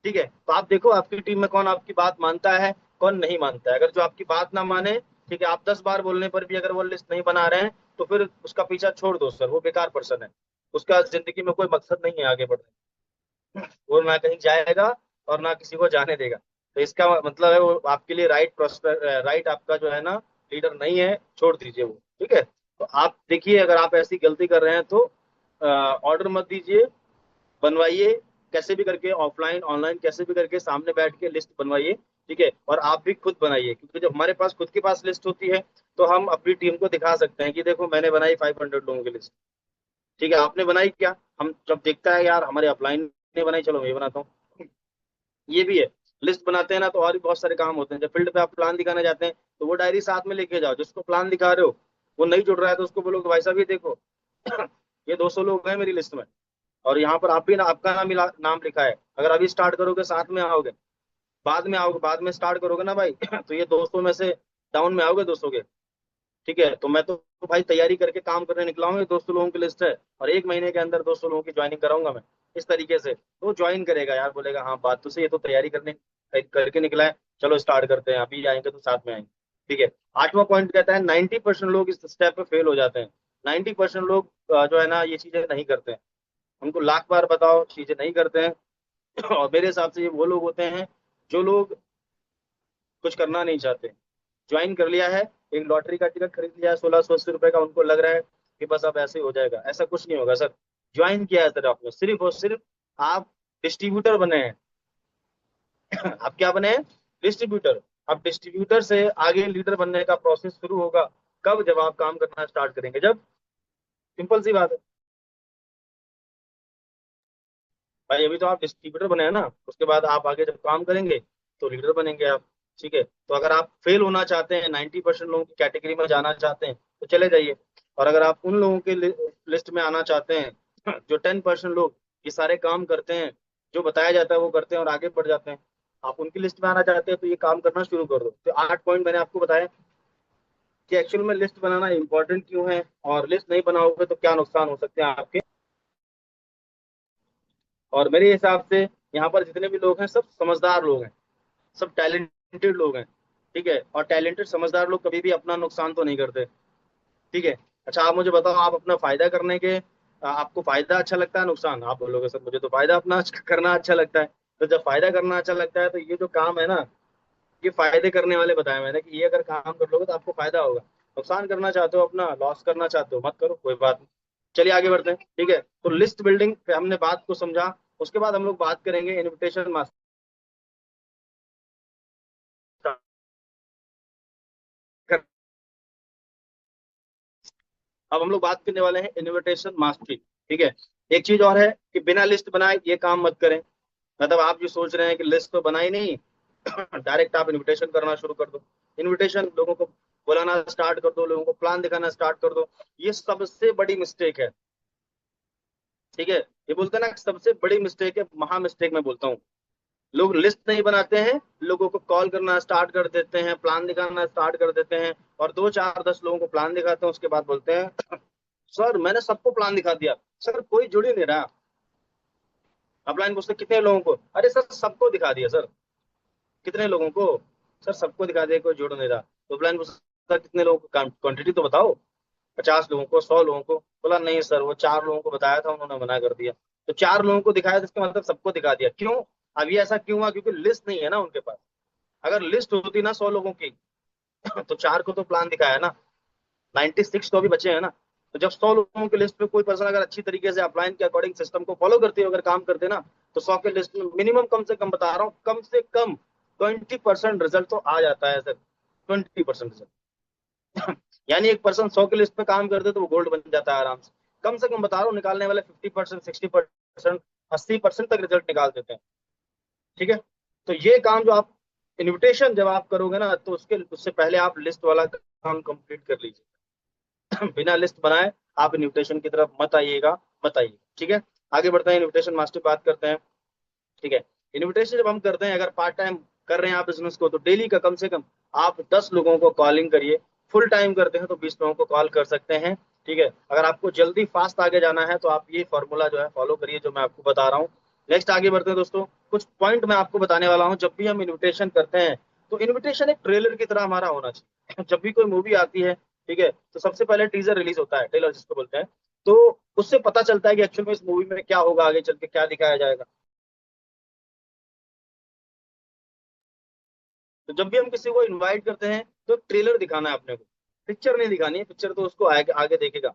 [SPEAKER 1] ठीक है, तो आप देखो आपकी टीम में कौन आपकी बात मानता है, कौन नहीं मानता है। अगर जो आपकी बात ना माने, ठीक है, आप 10 बार बोलने पर भी अगर वो लिस्ट नहीं बना रहे हैं, तो फिर उसका पीछा छोड़ दो सर, वो बेकार पर्सन है। उसका जिंदगी में कोई मकसद नहीं है आगे बढ़ने, वो ना कहीं जाएगा और ना किसी को जाने देगा। तो इसका मतलब है वो आपके लिए राइट प्रोस्पेक्ट, राइट आपका जो है ना लीडर नहीं है, छोड़ दीजिए वो। ठीक है, तो आप देखिए अगर आप ऐसी गलती कर रहे हैं तो ऑर्डर मत दीजिए, बनवाइए, कैसे भी करके ऑफलाइन ऑनलाइन कैसे भी करके सामने बैठ के लिस्ट बनवाइए। ठीक है, और आप भी खुद बनाइए, क्योंकि जब हमारे पास खुद के पास लिस्ट होती है तो हम अपनी टीम को दिखा सकते हैं कि देखो मैंने बनाई 500 लोगों की लिस्ट। ठीक है, आपने बनाई क्या, हम जब देखता है यार हमारे अपलाइन ने बनाई, चलो मैं ये बनाता हूँ। ये भी है, लिस्ट बनाते हैं ना तो और भी बहुत सारे काम होते हैं। जब फील्ड पे आप प्लान दिखाने जाते हैं तो वो डायरी साथ में लेके जाओ, जिसको प्लान दिखा रहे हो वो नहीं जुड़ रहा है तो उसको बोलो कि भाई साहब ये देखो ये 200 लोग हैं मेरी लिस्ट में, और यहाँ पर आप भी ना, आपका नाम लिखा है। अगर अभी स्टार्ट करोगे साथ में आओगे, बाद में आओगे, बाद में स्टार्ट करोगे ना भाई तो ये 200 में से डाउन में आओगे 200 के। ठीक है, तो मैं तो भाई तैयारी करके काम करने निकला हूँ, ये 200 लोगों की लिस्ट है, और 1 महीने के अंदर 200 लोगों की ज्वाइनिंग कराऊंगा मैं। इस तरीके से तो ज्वाइन करेगा यार, बोलेगा हाँ बात तो सही है, तो तैयारी करने करके निकला है, चलो स्टार्ट करते हैं, अभी आएंगे तो साथ में आएंगे। ठीक है। आठवां पॉइंट कहता है 90% लोग इस स्टेप पे फेल हो जाते हैं। 90% लोग जो है ना ये चीजें नहीं करते हैं। उनको लाख बार बताओ, चीजें नहीं करते हैं। और मेरे हिसाब से ये वो लोग होते हैं जो लोग कुछ करना नहीं चाहते। ज्वाइन कर लिया है, एक लॉटरी का टिकट खरीद लिया है 1680 रुपए का, उनको लग रहा है कि बस अब ऐसे ही हो जाएगा। ऐसा कुछ नहीं होगा सर। ज्वाइन किया है सर आपने, सिर्फ और सिर्फ आप डिस्ट्रीब्यूटर बने हैं। आप क्या बने हैं? डिस्ट्रीब्यूटर। अब डिस्ट्रीब्यूटर से आगे लीडर बनने का प्रोसेस शुरू होगा कब? जब आप काम करना स्टार्ट करेंगे, जब। सिंपल सी बात है भाई। अभी तो आप डिस्ट्रीब्यूटर बने हैं ना, उसके बाद आप आगे जब काम करेंगे तो लीडर बनेंगे आप। ठीक है। तो अगर आप फेल होना चाहते हैं, 90% लोगों की कैटेगरी में जाना चाहते हैं, तो चले जाइए। और अगर आप उन लोगों के लिस्ट में आना चाहते हैं जो 10% लोग ये सारे काम करते हैं, जो बताया जाता है वो करते हैं और आगे बढ़ जाते हैं, आप उनकी लिस्ट में आना चाहते हैं, तो ये काम करना शुरू कर दो। तो 8 पॉइंट मैंने आपको बताया कि एक्चुअल में लिस्ट बनाना इंपॉर्टेंट क्यों है, और लिस्ट नहीं बनाओगे तो क्या नुकसान हो सकते हैं आपके। और मेरे हिसाब से यहाँ पर जितने भी लोग हैं सब समझदार लोग हैं, सब टैलेंटेड लोग हैं। ठीक है। और टैलेंटेड समझदार लोग कभी भी अपना नुकसान तो नहीं करते। ठीक है। अच्छा आप मुझे बताओ, आप अपना फायदा करने के आपको फायदा अच्छा लगता है नुकसान? आप बोलोगे सर मुझे तो फायदा अपना करना अच्छा लगता है। तो जब फायदा करना अच्छा लगता है तो ये जो काम है ना, ये फायदे करने वाले बताए मैंने कि ये अगर काम कर लोगे तो आपको फायदा होगा। नुकसान करना चाहते हो, अपना लॉस करना चाहते हो, मत करो, कोई बात नहीं। चलिए आगे बढ़ते हैं। ठीक है। तो लिस्ट बिल्डिंग पे हमने बात को समझा। उसके बाद हम लोग बात करेंगे इनविटेशन मास्टर। अब हम लोग बात करने वाले हैं इनविटेशन मास्टरी। ठीक है। एक चीज और है कि बिना लिस्ट बनाए ये काम मत करें। मतलब आप जो सोच रहे हैं कि लिस्ट तो बनाई नहीं, डायरेक्ट आप इनविटेशन करना शुरू कर दो। इनविटेशन लोगों को बुलाना स्टार्ट कर दो, लोगों को प्लान दिखाना स्टार्ट कर दो। ये सबसे बड़ी मिस्टेक है। ठीक है। ये बोलते हैं ना सबसे बड़ी मिस्टेक है, महा मिस्टेक मैं बोलता हूँ। लोग लिस्ट नहीं बनाते हैं, लोगों को कॉल करना स्टार्ट कर देते हैं, प्लान दिखाना स्टार्ट कर देते हैं, और 2 4 10 लोगों को प्लान दिखाते हैं, उसके बाद बोलते हैं सर मैंने सबको प्लान दिखा दिया। सर कोई जुड़ ही नहीं रहा। अपलाइन पूछते कितने लोगों को? अरे सर सबको दिखा दिया सर। कितने लोगों को? सर सबको दिखा दिया, कोई जुड़ नहीं रहा। तो अपलाइन पूछता सर कितने लोगों को, क्वांटिटी तो बताओ। 50 लोगों को, 100 लोगों को? बोला नहीं सर, वो 4 लोगों को बताया था, उन्होंने मना कर दिया। तो 4 लोगों को दिखाया तो इसका मतलब सबको दिखा दिया क्यों? अब ये ऐसा क्यों हुआ? क्योंकि लिस्ट नहीं है ना उनके पास। अगर लिस्ट होती ना 100 लोगों की तो 4 को तो प्लान दिखाया ना, 96 तो अभी बचे हैं ना। तो जब 100 लोगों की लिस्ट में कोई पर्सन अगर अच्छी तरीके से अपलाइन के अकॉर्डिंग सिस्टम को फॉलो करते हुए अगर काम करते ना, तो 100 के लिस्ट में मिनिमम, कम से कम बता रहा हूँ, कम से कम 20% रिजल्ट तो आ जाता है सर। 20% रिजल्ट यानी एक पर्सन 100 के लिस्ट पे काम करते तो वो गोल्ड बन जाता है आराम से। कम से कम बता रहा हूँ, निकालने वाले 50%, 60%, 80% तक रिजल्ट निकाल देते हैं। ठीक है। तो ये काम जो आप इनविटेशन जब आप करोगे ना, तो उसके उससे पहले आप लिस्ट वाला काम कंप्लीट कर लीजिए। बिना लिस्ट बनाए आप इन्विटेशन की तरफ मत आइएगा, मत आइए। ठीक है। आगे बढ़ते हैं, इन्विटेशन मास्टर बात करते हैं। ठीक है। इन्विटेशन जब हम करते हैं, अगर पार्ट टाइम कर रहे हैं आप बिजनेस को, तो डेली का कम से कम आप 10 लोगों को कॉलिंग करिए। फुल टाइम करते हैं तो 20 लोगों को कॉल कर सकते हैं। ठीक है। अगर आपको जल्दी फास्ट आगे जाना है तो आप ये फॉर्मूला जो है फॉलो करिए, जो मैं आपको बता रहा हूँ। नेक्स्ट आगे बढ़ते हैं दोस्तों। कुछ पॉइंट मैं आपको बताने वाला हूँ। जब भी हम इन्विटेशन करते हैं तो इन्विटेशन एक ट्रेलर की तरह हमारा होना चाहिए। जब भी कोई मूवी आती है, ठीक है, तो सबसे पहले टीजर रिलीज होता है, ट्रेलर जिसको बोलते हैं। तो उससे पता चलता है कि एक्चुअल में इस मूवी में क्या होगा, आगे चल के क्या दिखाया जाएगा। तो जब भी हम किसी को इनवाइट करते हैं तो ट्रेलर दिखाना है अपने को, पिक्चर नहीं दिखानी है। पिक्चर तो उसको आगे आगे देखेगा।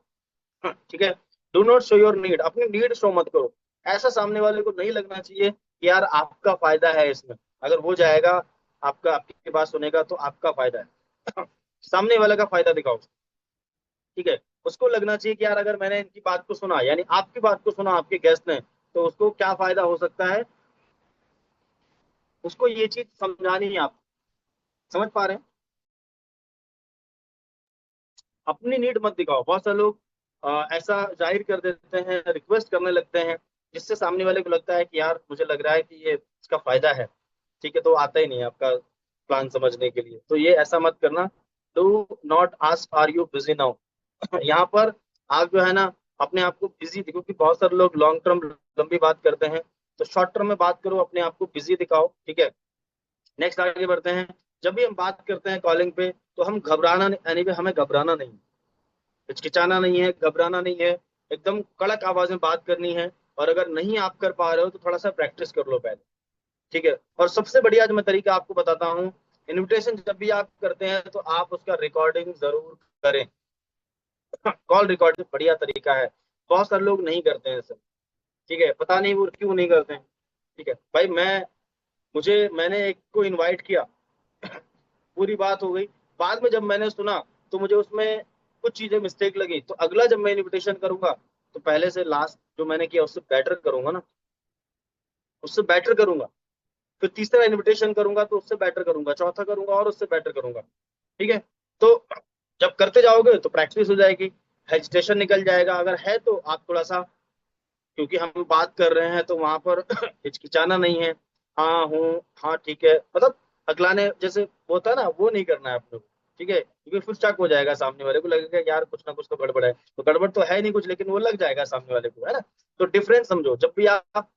[SPEAKER 1] हाँ, ठीक है। Do not show your need, अपनी नीड शो मत करो। ऐसा सामने वाले को नहीं लगना चाहिए कि यार आपका फायदा है इसमें। अगर वो जाएगा आपका, आपके पास सुनेगा तो आपका फायदा है। सामने वाले का फायदा दिखाओ। ठीक है। उसको लगना चाहिए कि यार अगर मैंने इनकी बात को सुना, यानी आपकी बात को सुना आपके गेस्ट ने, तो उसको क्या फायदा हो सकता है, उसको ये चीज समझानी है। आप समझ पा रहे हैं? अपनी नीड मत दिखाओ। बहुत सारे लोग ऐसा जाहिर कर देते हैं, रिक्वेस्ट करने लगते हैं, जिससे सामने वाले को लगता है कि यार मुझे लग रहा है कि ये इसका फायदा है। ठीक है। तो वो आता ही नहीं है आपका प्लान समझने के लिए। तो ये ऐसा मत करना। Do not ask are you busy now. यहाँ पर आप जो है ना अपने आप को बिजी, क्योंकि बहुत सारे लोग लॉन्ग टर्म लंबी बात करते हैं, तो शॉर्ट टर्म में बात करो, अपने आप को बिजी दिखाओ। ठीक है। नेक्स्ट आगे बढ़ते हैं। जब भी हम बात करते हैं कॉलिंग पे, तो हम घबराना नहीं, यानी कि हमें घबराना नहीं, हिचकिचाना नहीं है, घबराना नहीं है, एकदम कड़क आवाज में बात करनी है। और अगर नहीं आप कर पा रहे हो तो थोड़ा सा प्रैक्टिस कर लो पहले, ठीक है। और सबसे बढ़िया जो मैं तरीका आपको बताता हूँ, इनविटेशन जब भी आप करते हैं तो आप उसका रिकॉर्डिंग जरूर करें। कॉल रिकॉर्डिंग बढ़िया तरीका है, बहुत सारे लोग नहीं करते हैं सर, ठीक है, पता नहीं वो क्यों नहीं करते हैं। ठीक है भाई, मैंने एक को इनवाइट किया, पूरी बात हो गई, बाद में जब मैंने सुना तो मुझे उसमें कुछ चीजें मिस्टेक लगी, तो अगला जब मैं इनविटेशन करूंगा तो पहले से लास्ट जो मैंने किया उससे बेटर करूंगा ना, उससे बेटर करूंगा। फिर तीसरा इनविटेशन करूंगा तो उससे बेटर करूंगा, चौथा करूंगा और उससे बेटर करूंगा, ठीक है। तो जब करते जाओगे तो प्रैक्टिस हो जाएगी, हेजिटेशन निकल जाएगा। अगर है तो आप थोड़ा सा, क्योंकि हम बात कर रहे हैं तो वहां पर हिचकिचाना नहीं है, हाँ हूँ, हाँ ठीक है, मतलब अगलाने जैसे होता है ना, वो नहीं करना है अपने को, ठीक है, क्योंकि फिर शक हो जाएगा, सामने वाले को लगेगा यार कुछ ना कुछ तो गड़बड़ है, तो गड़बड़ तो है नहीं कुछ, लेकिन वो लग जाएगा सामने वाले को, है ना। तो डिफरेंस समझो, जब भी आप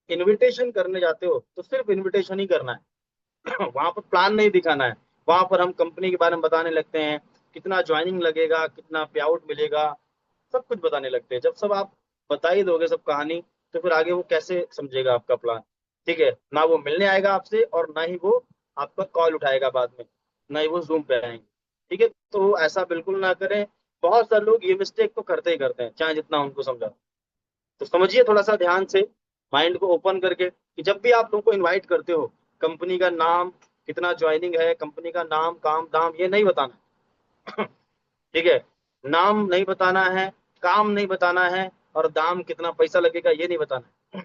[SPEAKER 1] इनविटेशन करने जाते हो तो सिर्फ इनविटेशन ही करना है। वहां पर प्लान नहीं दिखाना है। वहां पर हम कंपनी के बारे में बताने लगते हैं, कितना ज्वाइनिंग लगेगा, कितना पे आउट मिलेगा, सब कुछ बताने लगते हैं। जब सब आप बता ही दोगे सब कहानी, तो फिर आगे वो कैसे समझेगा आपका प्लान, ठीक है। ना वो मिलने आएगा आपसे, और ना ही वो आपका कॉल उठाएगा बाद में, ना ही वो जूम पे आएंगे, ठीक है। तो ऐसा बिल्कुल ना करें। बहुत सारे लोग ये मिस्टेक तो करते ही करते हैं, चाहे जितना उनको समझा। तो समझिए थोड़ा सा ध्यान से, माइंड को ओपन करके, कि जब भी आप लोगों को इनवाइट करते हो, कंपनी का नाम, कितना ज्वाइनिंग है, कंपनी का नाम, काम दाम, ये नहीं बताना। ठीक है, नाम नहीं बताना है, काम नहीं बताना है, और दाम कितना पैसा लगेगा ये नहीं बताना है,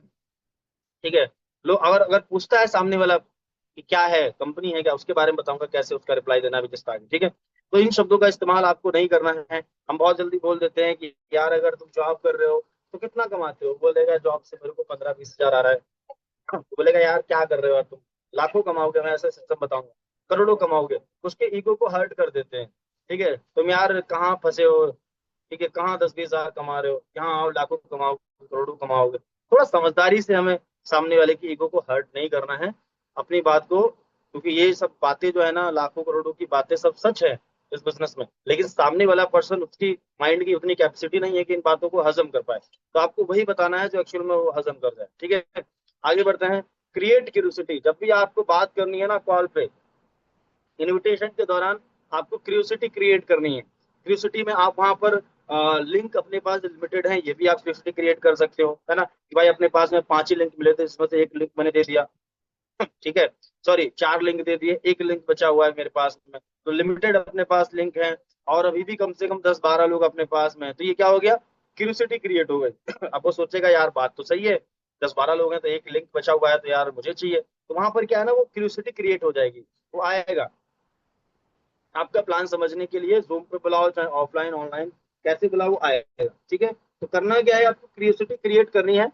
[SPEAKER 1] ठीक है। लो, अगर अगर पूछता है सामने वाला कि क्या है, कंपनी है क्या, उसके बारे में बताऊंगा कैसे उसका रिप्लाई देना भी जिस आगे, ठीक है। तो इन शब्दों का इस्तेमाल आपको नहीं करना है। हम बहुत जल्दी बोल देते हैं कि यार अगर तुम जॉब कर रहे हो तो कितना कमाते हो, बोलेगा जॉब से मेरे को 15-20 हजार आ रहा है। तो बोलेगा यार क्या कर रहे हो यार तुम, लाखों कमाओगे, मैं ऐसा सिस्टम बताऊंगा, करोड़ों कमाओगे। उसके ईगो को हर्ट कर देते हैं, ठीक है, तुम यार कहाँ फंसे हो, ठीक है, कहाँ 10-20 हजार कमा रहे हो, यहाँ आओ लाखों कमाओगे, करोड़ों कमाओगे। थोड़ा समझदारी से हमें सामने वाले की ईगो को हर्ट नहीं करना है, अपनी बात को, क्योंकि ये सब बातें जो है ना, लाखों करोड़ों की बातें सब सच है इस बिजनेस में, लेकिन सामने वाला पर्सन, उसकी माइंड की उतनी कैपेसिटी नहीं है कि इन बातों को हजम कर पाए। तो आपको वही बताना है जो एक्चुअल में वो हजम कर जाए, ठीक है। आगे बढ़ते हैं। क्रिएट क्यूरियोसिटी, जब भी आपको बात करनी है ना कॉल पे, इनविटेशन के दौरान, आपको क्यूरियोसिटी क्रिएट करनी है। क्यूरियोसिटी में आप वहां पर लिंक अपने पास लिमिटेड है, ये भी आप क्यूरियोसिटी क्रिएट कर सकते हो, है ना, कि भाई अपने पास में 5 ही लिंक मिले थे, इसमें से एक लिंक मैंने दे दिया, ठीक है, सॉरी 4 लिंक दे दिए, एक लिंक बचा हुआ है मेरे पास में, तो लिमिटेड अपने पास लिंक है, और अभी भी कम से कम 10-12 लोग अपने पास में हैं। तो ये क्या हो गया, क्यूरियोसिटी क्रिएट हो गई। अब वो सोचेगा यार बात तो सही है, 10-12 लोग हैं तो एक लिंक बचा हुआ है, तो यार मुझे चाहिए। तो वहां पर क्या है ना, वो क्यूरियोसिटी क्रिएट हो जाएगी, वो आएगा। आपका प्लान समझने के लिए जूम पे बुलाओ, चाहे ऑफलाइन ऑनलाइन कैसे बुलाओ, वो आएगा, ठीक है। तो करना क्या है, आपको क्यूरियोसिटी क्रिएट करनी है,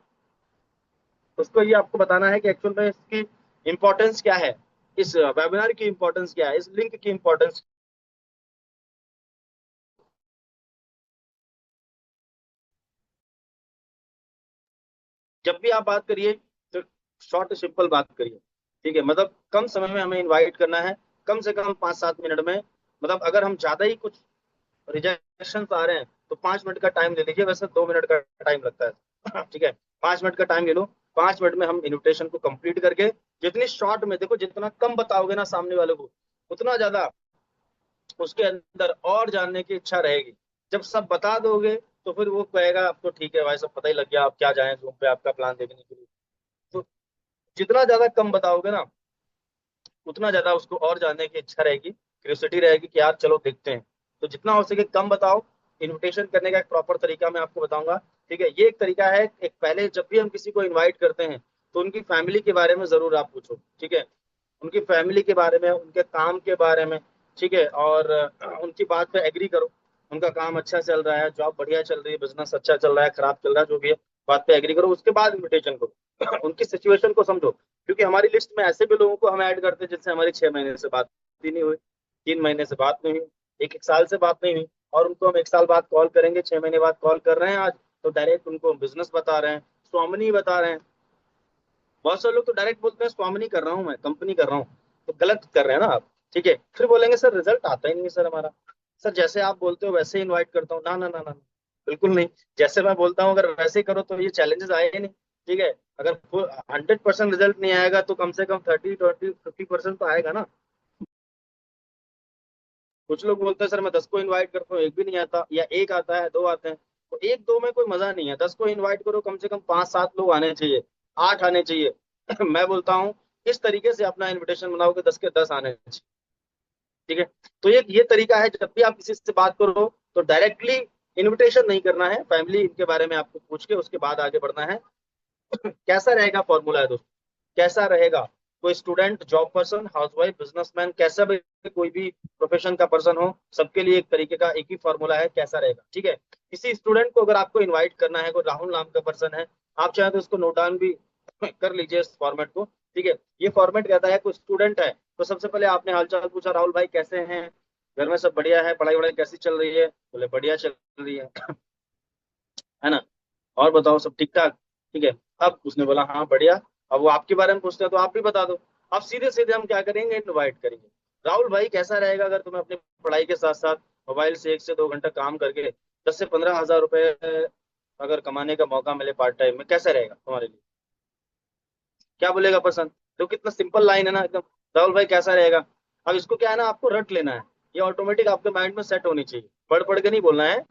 [SPEAKER 1] उसको ये आपको बताना है कि एक्चुअल में इसकी इंपॉर्टेंस क्या है, इस वेबिनार की इंपॉर्टेंस क्या है, इस लिंक की इंपॉर्टेंस। जब भी आप बात करिए तो शॉर्ट सिंपल बात करिए, ठीक है, मतलब कम समय में हमें इनवाइट करना है, कम से कम 5-7 मिनट में। मतलब अगर हम ज्यादा ही कुछ रिजेक्शन आ रहे हैं तो 5 मिनट का टाइम ले लीजिए, वैसे 2 मिनट का टाइम लगता है, ठीक है, 5 मिनट का टाइम ले लो। 5 मिनट में हम इन्विटेशन को कंप्लीट करके, जितनी शॉर्ट में, देखो जितना कम बताओगे ना सामने वाले को, उतना ज्यादा उसके अंदर और जानने की इच्छा रहेगी। जब सब बता दोगे तो फिर वो कहेगा अब तो ठीक है भाई, सब पता ही लग गया, अब क्या जाए जूम पे आपका प्लान देखने के लिए। तो जितना ज्यादा कम बताओगे ना, उतना ज्यादा उसको और जानने की इच्छा रहेगी, क्यूरियोसिटी रहेगी कि यार चलो देखते हैं। तो जितना हो सके कम बताओ। इनविटेशन करने का एक प्रॉपर तरीका मैं आपको बताऊंगा, ठीक है। ये एक तरीका है, एक पहले जब भी हम किसी को इनवाइट करते हैं तो उनकी फैमिली के बारे में जरूर आप पूछो, ठीक है, उनकी फैमिली के बारे में, उनके काम के बारे में, ठीक है, और उनकी बात पे एग्री करो। उनका काम अच्छा चल रहा है, जॉब बढ़िया चल रही है, बिजनेस अच्छा चल रहा है, खराब चल रहा है, जो भी है, बात पे एग्री करो, उसके बाद इन्विटेशन करो। उनकी सिचुएशन को समझो, क्योंकि हमारी लिस्ट में ऐसे भी लोगों को हम ऐड करते हैं जिनसे हमारी 6 महीने से बात ही नहीं हुई, 3 महीने से बात नहीं हुई, एक एक साल से बात नहीं हुई, और उनको हम एक साल बाद कॉल करेंगे, 6 महीने बाद कॉल कर रहे हैं आज, तो डायरेक्ट उनको बिजनेस बता रहे हैं, स्वामिनी बता रहे हैं। बहुत सारे लोग तो डायरेक्ट बोलते हैं स्वामिनी कर रहा हूँ, मैं कंपनी कर रहा हूँ, तो गलत कर रहे हैं ना आप। ठीक है, फिर बोलेंगे सर रिजल्ट आता ही नहीं है सर हमारा। सर जैसे आप बोलते हो वैसे ही इनवाइट करता हूँ, ना ना ना ना, बिल्कुल नहीं। जैसे मैं बोलता हूँ अगर वैसे ही करो तो ये चैलेंजेस आएंगे नहीं। ठीक है, अगर 100% रिजल्ट नहीं आएगा तो कम से कम 30, 20, 50% तो आएगा ना। कुछ लोग बोलते हैं सर मैं 10 को इनवाइट करता हूँ एक भी नहीं आता, या एक आता है, दो आते हैं। तो एक दो में कोई मजा नहीं है, 10 को इनवाइट करो कम से कम 5, 7 लोग आने चाहिए, 8 आने चाहिए। मैं बोलता हूँ इस तरीके से अपना इनविटेशन बनाओ कि 10 के 10 आने चाहिए। ठीक है, तो ये तरीका है, जब भी आप किसी से बात करो तो डायरेक्टली इनविटेशन नहीं करना है, फैमिली इनके बारे में आपको पूछ के उसके बाद आगे बढ़ना है। कैसा रहेगा फॉर्मूला है दोस्तों, कैसा रहेगा। कोई student, job person, housewife, businessman, कैसा भी कोई भी प्रोफेशन का पर्सन हो, सबके लिए एक तरीके का एक ही फॉर्मूला है कैसा रहेगा। ठीक है, किसी स्टूडेंट को अगर आपको इनवाइट करना है, कोई राहुल नाम का पर्सन है, आप चाहे तो उसको नोट डाउन भी कर लीजिए इस फॉर्मेट को। ठीक है, ये फॉर्मेट कहता है कोई स्टूडेंट है तो सबसे पहले आपने हालचाल पूछा, राहुल भाई कैसे हैं, घर में सब बढ़िया है, पढ़ाई वढ़ाई कैसी चल रही है, बोले बढ़िया चल रही है ना, और बताओ सब ठीक ठाक। ठीक है, अब उसने बोला हाँ बढ़िया। अब वो आपके बारे में पूछते हैं तो आप भी बता दो। अब सीधे सीधे हम क्या करेंगे, इनवाइट करेंगे, राहुल भाई कैसा रहेगा अगर तुम्हें अपनी पढ़ाई के साथ साथ मोबाइल से 1 से 2 घंटा काम करके 10 से 15 हजार रुपए अगर कमाने का मौका मिले पार्ट टाइम में, कैसा रहेगा तुम्हारे लिए। क्या बोलेगा पर्सन। तो कितना सिंपल लाइन है ना एकदम, राहुल भाई कैसा रहेगा। अब इसको क्या है ना, आपको रट लेना है, ये ऑटोमेटिक आपके माइंड में सेट होनी चाहिए, पढ़ पढ़ के नहीं बोलना है।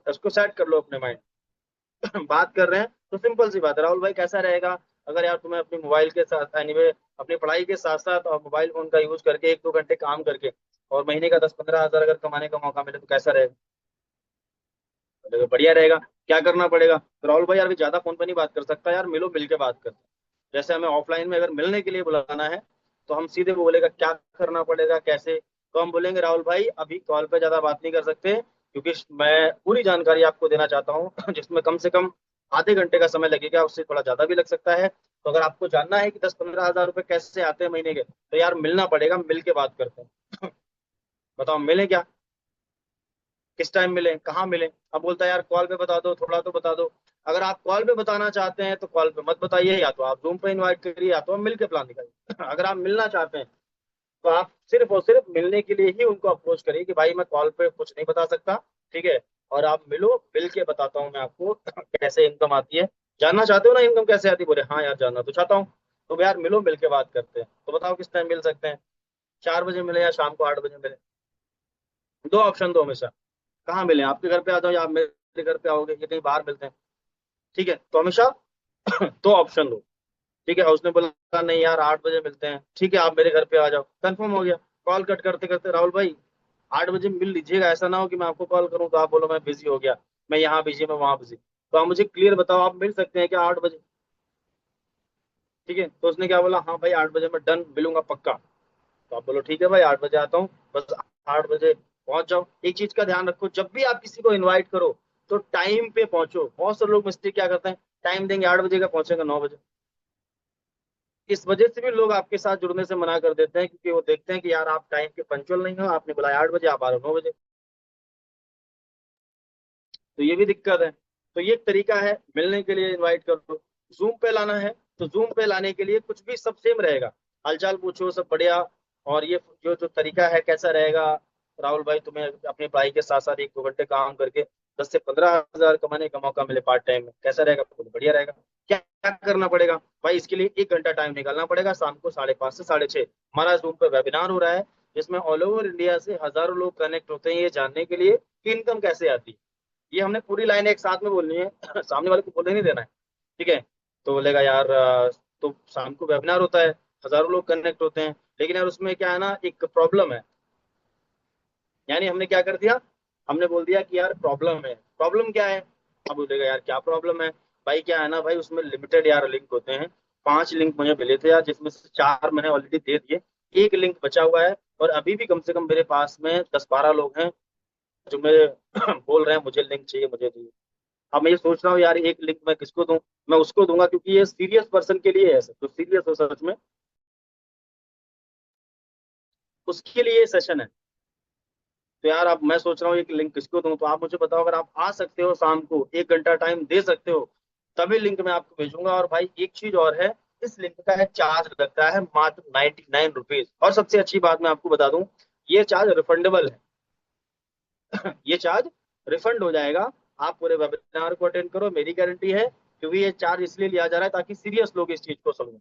[SPEAKER 1] इसको सेट कर लो अपने माइंड। बात कर रहे हैं तो सिंपल सी बात है, राहुल भाई कैसा रहेगा अगर यार तुम्हें अपनी मोबाइल के साथ एनीवे अपनी पढ़ाई के साथ साथ और मोबाइल फोन का यूज करके 1, 2 घंटे काम करके और महीने का 10, 15 हजार अगर कमाने का मौका मिले तो कैसा रहेगा। बोलेगा, बढ़िया रहेगा। क्या करना पड़ेगा, तो राहुल भाई यार अभी ज्यादा फोन पे नहीं बात कर सकता यार, मिलो मिल के बात करते हैं। जैसे हमें ऑफलाइन में अगर मिलने के लिए बुलाना है तो हम सीधे वो बोलेगा क्या करना पड़ेगा कैसे, तो हम बोलेंगे राहुल भाई अभी कॉल पे ज्यादा बात नहीं कर सकते क्योंकि मैं पूरी जानकारी आपको देना चाहता हूँ जिसमें कम से कम आधे घंटे का समय लगेगा, उससे थोड़ा ज्यादा भी लग सकता है। तो अगर आपको जानना है कि 10, 15 हजार रुपए कैसे आते हैं महीने के, तो यार मिलना पड़ेगा, मिल के बात करते हैं। बताओ मिले क्या, किस टाइम मिले, कहाँ मिले। अब बोलता है यार कॉल पे बता दो, थोड़ा तो बता दो। अगर आप कॉल पे बताना चाहते हैं तो कॉल पे मत बताइए, या तो आप जूम पे इनवाइट करिए, या तो हम मिल के प्लान निकालिए। अगर आप मिलना चाहते हैं तो आप सिर्फ और सिर्फ मिलने के लिए ही उनको अप्रोच करिए कि भाई मैं कॉल पे कुछ नहीं बता सकता। ठीक है, और आप मिलो, मिल के बताता हूँ मैं आपको कैसे इनकम आती है। जानना चाहते हो ना इनकम कैसे आती है, बोले हाँ यार जानना तो चाहता हूँ। तो यार मिलो, मिल के बात करते हैं, तो बताओ किस टाइम मिल सकते हैं, 4 बजे मिले या शाम को 8 बजे मिले। दो ऑप्शन दो हमेशा, कहाँ मिले, आपके घर पे आ जाओ या आप मेरे घर पे आओगे, ये कहीं बाहर मिलते हैं। ठीक है, तो हमेशा दो ऑप्शन दो। ठीक है, और उसने बोला नहीं यार 8 बजे मिलते हैं, ठीक है आप मेरे घर पे आ जाओ, कंफर्म हो गया। कॉल कट करते करते राहुल भाई 8 बजे मिल लीजिएगा, ऐसा ना हो कि मैं आपको कॉल करूं तो आप बोलो मैं बिजी हो गया, मैं यहाँ बिजी, मैं वहां बिजी। तो आप मुझे क्लियर बताओ आप मिल सकते हैं क्या 8 बजे। ठीक है, तो उसने क्या बोला, हाँ भाई 8 बजे मैं डन मिलूंगा पक्का। तो आप बोलो ठीक है भाई 8 बजे आता हूँ, बस 8 बजे पहुंच जाओ। एक चीज का ध्यान रखो, जब भी आप किसी को इनवाइट करो तो टाइम पे पहुंचो। बहुत से लोग मिस्टेक क्या करते हैं, टाइम देंगे 8 बजे का, पहुंचेगा 9 बजे। इस वजह से भी लोग आपके साथ जुड़ने से मना कर देते हैं, क्योंकि वो देखते हैं कि यार आप टाइम के पंचुअल नहीं हो, आपने बुलाया 8 बजे, आप आ रहे हो 9 बजे। तो ये भी दिक्कत है। तो ये एक तरीका है मिलने के लिए इनवाइट करो। जूम पे लाना है तो जूम पे लाने के लिए कुछ भी सब सेम रहेगा, हालचाल पूछो सब बढ़िया। और ये जो जो तरीका है कैसा रहेगा, राहुल भाई तुम्हें अपनी पढ़ाई के साथ साथ 1, 2 घंटे काम करके 10 से 15 हजार कमाने का मौका मिले पार्ट टाइम में, कैसा रहेगा, बहुत बढ़िया रहेगा। क्या क्या करना पड़ेगा भाई, इसके लिए 1 घंटा टाइम निकालना पड़ेगा, शाम को 5:30 से 6:30 हमारा जूम पे वेबिनार हो रहा है, जिसमें ऑल ओवर इंडिया से हजारों लोग कनेक्ट होते हैं ये जानने के लिए कि इनकम कैसे आती है। ये हमने पूरी लाइन एक साथ में बोलनी है, सामने वाले को बोलने नहीं देना है। ठीक है, तो बोलेगा यार तो शाम को वेबिनार होता है, हजारों लोग कनेक्ट होते हैं, लेकिन यार उसमें क्या है ना एक प्रॉब्लम है। यानी हमने क्या कर दिया, हमने बोल दिया कि यार प्रॉब्लम है, प्रॉब्लम क्या है। अब बोलेगा यार क्या प्रॉब्लम है। भाई क्या है ना भाई, उसमें लिमिटेड यार लिंक होते हैं, 5 लिंक मुझे मिले थे यार, जिसमें से 4 मैंने ऑलरेडी दे दिए, एक लिंक बचा हुआ है। और अभी भी कम से कम मेरे पास में 10, 12 लोग हैं जो मेरे बोल रहे हैं मुझे लिंक चाहिए, मुझे चाहिए। अब मैं ये सोच रहा हूँ यार एक लिंक मैं किसको दूं, मैं उसको दूंगा क्योंकि ये सीरियस पर्सन के लिए है, जो सीरियस हो सच में उसके लिए सेशन है। तो यार अब मैं सोच रहा हूँ एक लिंक किसको दूं, तो आप मुझे बताओ अगर आप आ सकते हो शाम को 1 घंटा टाइम दे सकते हो, तभी लिंक मैं आपको भेजूंगा। और भाई एक चीज और है, इस लिंक का चार्ज लगता है मात्र 99 रुपीज। और सबसे अच्छी बात मैं आपको बता दूं, ये चार्ज रिफंडेबल है। ये चार्ज रिफंड हो जाएगा। आप पूरे वेबिनार को अटेंड करो, मेरी गारंटी है, क्योंकि ये चार्ज इसलिए लिया जा रहा है ताकि सीरियस लोग इस चीज को समझें।